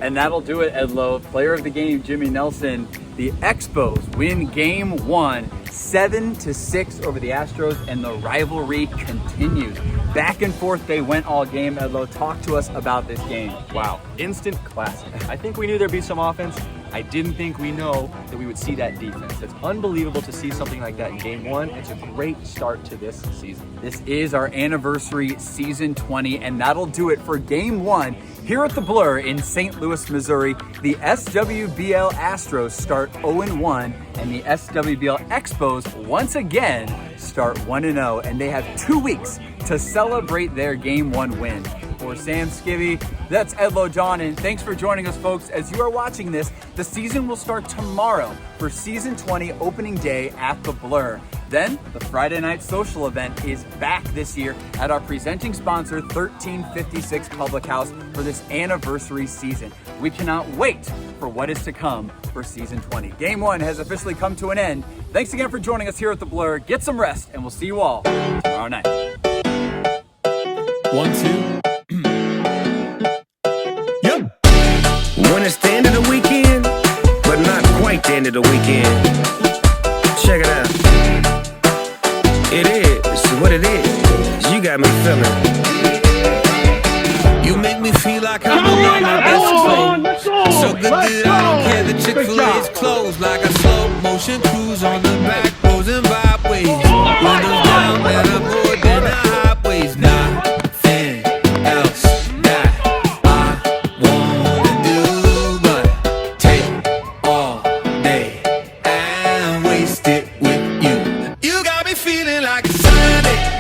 And that'll do it, Edlo. Player of the game, Jimmy Nelson. The Expos win Game 1, 7-6 over the Astros, and the rivalry continues. Back and forth they went all game. Edlo, talk to us about this game. Wow, instant classic. I think we knew there'd be some offense. I didn't think we know that we would see that defense. It's unbelievable to see something like that in Game 1. It's a great start to this season. This is our anniversary season 20, and that'll do it for Game 1 here at the Blur in St. Louis, Missouri. The SWBL Astros start 0-1, and the SWBL Expos once again start 1-0, and they have 2 weeks to celebrate their Game 1 win. For Sam Skibbe, that's Edlo John, and thanks for joining us, folks. As you are watching this, the season will start tomorrow for Season 20 opening day at the Blur. Then, the Friday night social event is back this year at our presenting sponsor, 1356 Public House, for this anniversary season. We cannot wait for what is to come for Season 20. Game 1 has officially come to an end. Thanks again for joining us here at the Blur. Get some rest, and we'll see you all tomorrow night. 1, 2. Yep. When it's the end of the weekend, end of the weekend. Check it out. It is what it is. You got me feeling. You make me feel like I'm on my best friend. So good that I don't care the Chick-fil-A is closed. Like a slow motion cruise on the back roads and byways. Windows down, better more than the highways. Nothing else that I wanna do but take all day and waste it with you. You got me feeling like it's Sunday.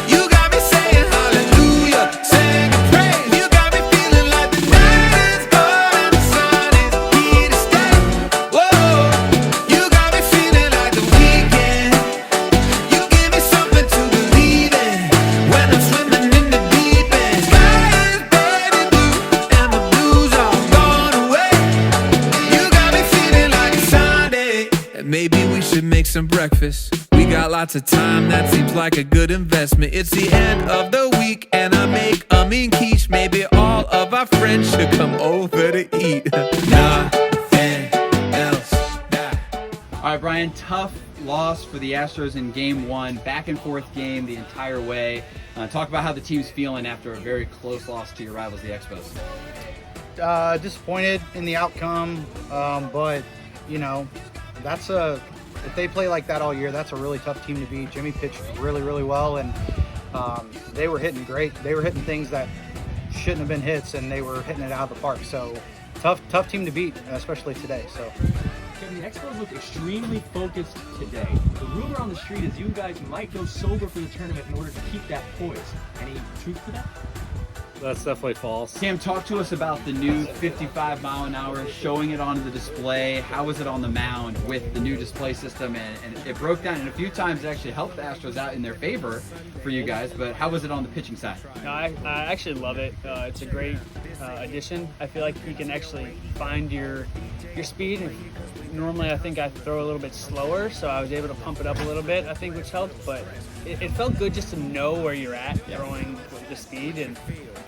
You got me saying hallelujah, saying praise. You got me feeling like the night is gone and the sun is here to stay. Whoa, you got me feeling like the weekend. You give me something to believe in when I'm swimming in the deep end. Sky is baby blue and the blues are gone away. You got me feeling like it's Sunday. And maybe we should make some breakfast. We got lots of time, that seems like a good investment. It's the end of the week and I make a mean quiche. Maybe all of our friends should come over to eat. Nothing else that. All right, Brian, tough loss for the Astros in game one, back and forth game the entire way. Talk about how the team's feeling after a very close loss to your rivals, the Expos. Disappointed in the outcome, but you know, if they play like that all year, that's a really tough team to beat. Jimmy pitched really, really well, and they were hitting great. They were hitting things that shouldn't have been hits, and they were hitting it out of the park. So tough team to beat, especially today. So. Kevin, the Expos looked extremely focused today. The rumor on the street is you guys might go sober for the tournament in order to keep that poise. Any truth to that? That's definitely false. Cam, talk to us about the new 55 mile an hour, showing it on the display. How was it on the mound with the new display system? And it broke down, and a few times it actually helped the Astros out in their favor for you guys, but how was it on the pitching side? No, I actually love it. It's a great addition. I feel like you can actually find your speed. And normally I think I throw a little bit slower, so I was able to pump it up a little bit, I think, which helped, but it felt good just to know where you're at throwing with the speed. And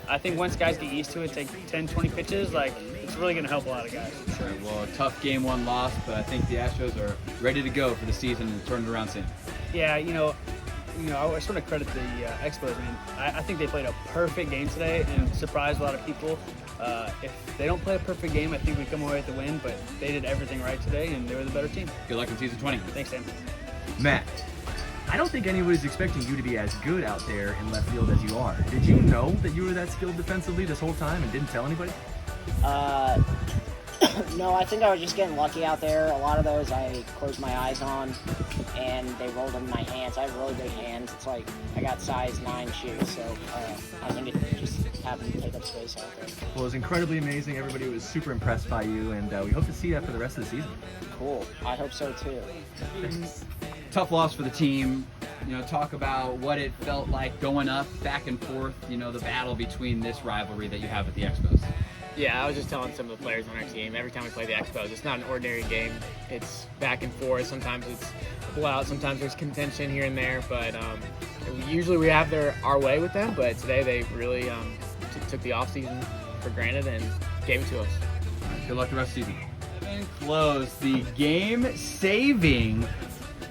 I think once guys get used to it, take 10, 20 pitches, like, it's really going to help a lot of guys. Sure. Well, a tough game one loss, but I think the Astros are ready to go for the season and turn it around soon. Yeah, you know, I just want to credit the Expos. I mean, I think they played a perfect game today and surprised a lot of people. If they don't play a perfect game, I think we come away with the win, but they did everything right today, and they were the better team. Good luck in season 20. Thanks, Sam. Matt. I don't think anybody's expecting you to be as good out there in left field as you are. Did you know that you were that skilled defensively this whole time and didn't tell anybody? No, I think I was just getting lucky out there. A lot of those I closed my eyes on, and they rolled in my hands. I have really big hands. It's like I got size 9 shoes, so I think it just happened to take up space out there. Well, it was incredibly amazing. Everybody was super impressed by you, and we hope to see that for the rest of the season. Cool. I hope so, too. Tough loss for the team. You know, talk about what it felt like going up, back and forth, you know, the battle between this rivalry that you have with the Expos. Yeah, I was just telling some of the players on our team, every time we play the Expos, it's not an ordinary game. It's back and forth. Sometimes it's pull out, sometimes there's contention here and there, but usually we have our way with them, but today they really took the offseason for granted and gave it to us. All right, good luck the rest of the season. And close the game-saving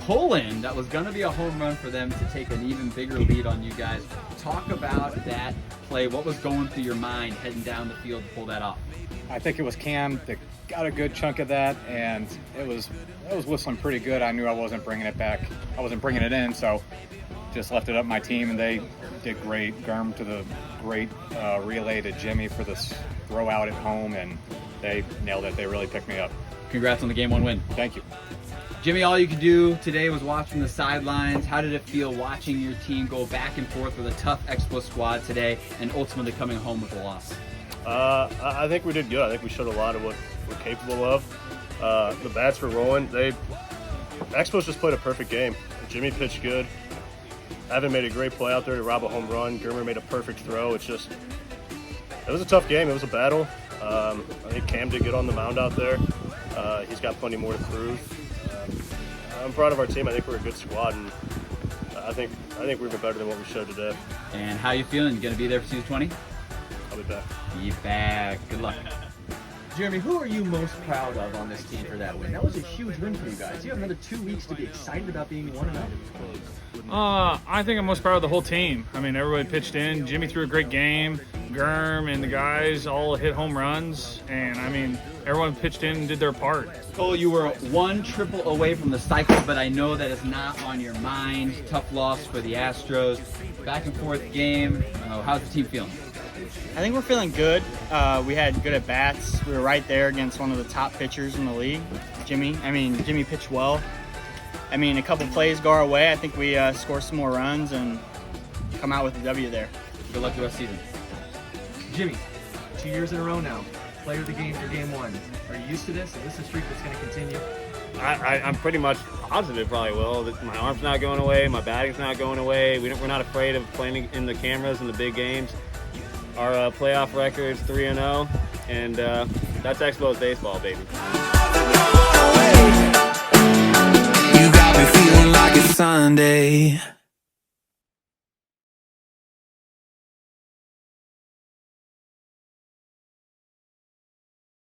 pull-in that was going to be a home run for them to take an even bigger lead on you guys. Talk about that play. What was going through your mind heading down the field to pull that off? I think it was Cam that got a good chunk of that, and it was whistling pretty good. I knew I wasn't bringing it back. I wasn't bringing it in, so just left it up my team, and they did great. Germ to the great relay to Jimmy for this throw out at home, and they nailed it. They really picked me up. Congrats on the game 1 win. Thank you. Jimmy, all you could do today was watch from the sidelines. How did it feel watching your team go back and forth with a tough Expo squad today and ultimately coming home with a loss? I think we did good. I think we showed a lot of what we're capable of. The bats were rolling. Expos just played a perfect game. Jimmy pitched good. Evan made a great play out there to rob a home run. Germer made a perfect throw. It was a tough game. It was a battle. I think Cam did get on the mound out there. He's got plenty more to prove. I'm proud of our team. I think we're a good squad, and I think we've been better than what we showed today. And how you feeling? You gonna be there for season 20? I'll be back. Be back. Good luck. Jeremy, who are you most proud of on this team for that win? That was a huge win for you guys. You have another 2 weeks to be excited about being 1-0. I think I'm most proud of the whole team. I mean, everybody pitched in. Jimmy threw a great game. Germ and the guys all hit home runs. And, I mean, everyone pitched in and did their part. Cole, you were 1 triple away from the cycle, but I know that is not on your mind. Tough loss for the Astros. Back and forth game. How's the team feeling? I think we're feeling good. We had good at bats. We were right there against one of the top pitchers in the league, Jimmy. Jimmy pitched well. A couple plays go our way. I think we score some more runs and come out with a W there. Good luck the rest of the season. Jimmy, 2 years in a row now. Player of the game for game 1. Are you used to this? Is this a streak that's going to continue? I'm pretty much positive probably will. My arm's not going away. My batting's not going away. We're not afraid of playing in the cameras in the big games. Our playoff record's 3-0, and that's Expos baseball, baby. You got me feeling like it's Sunday.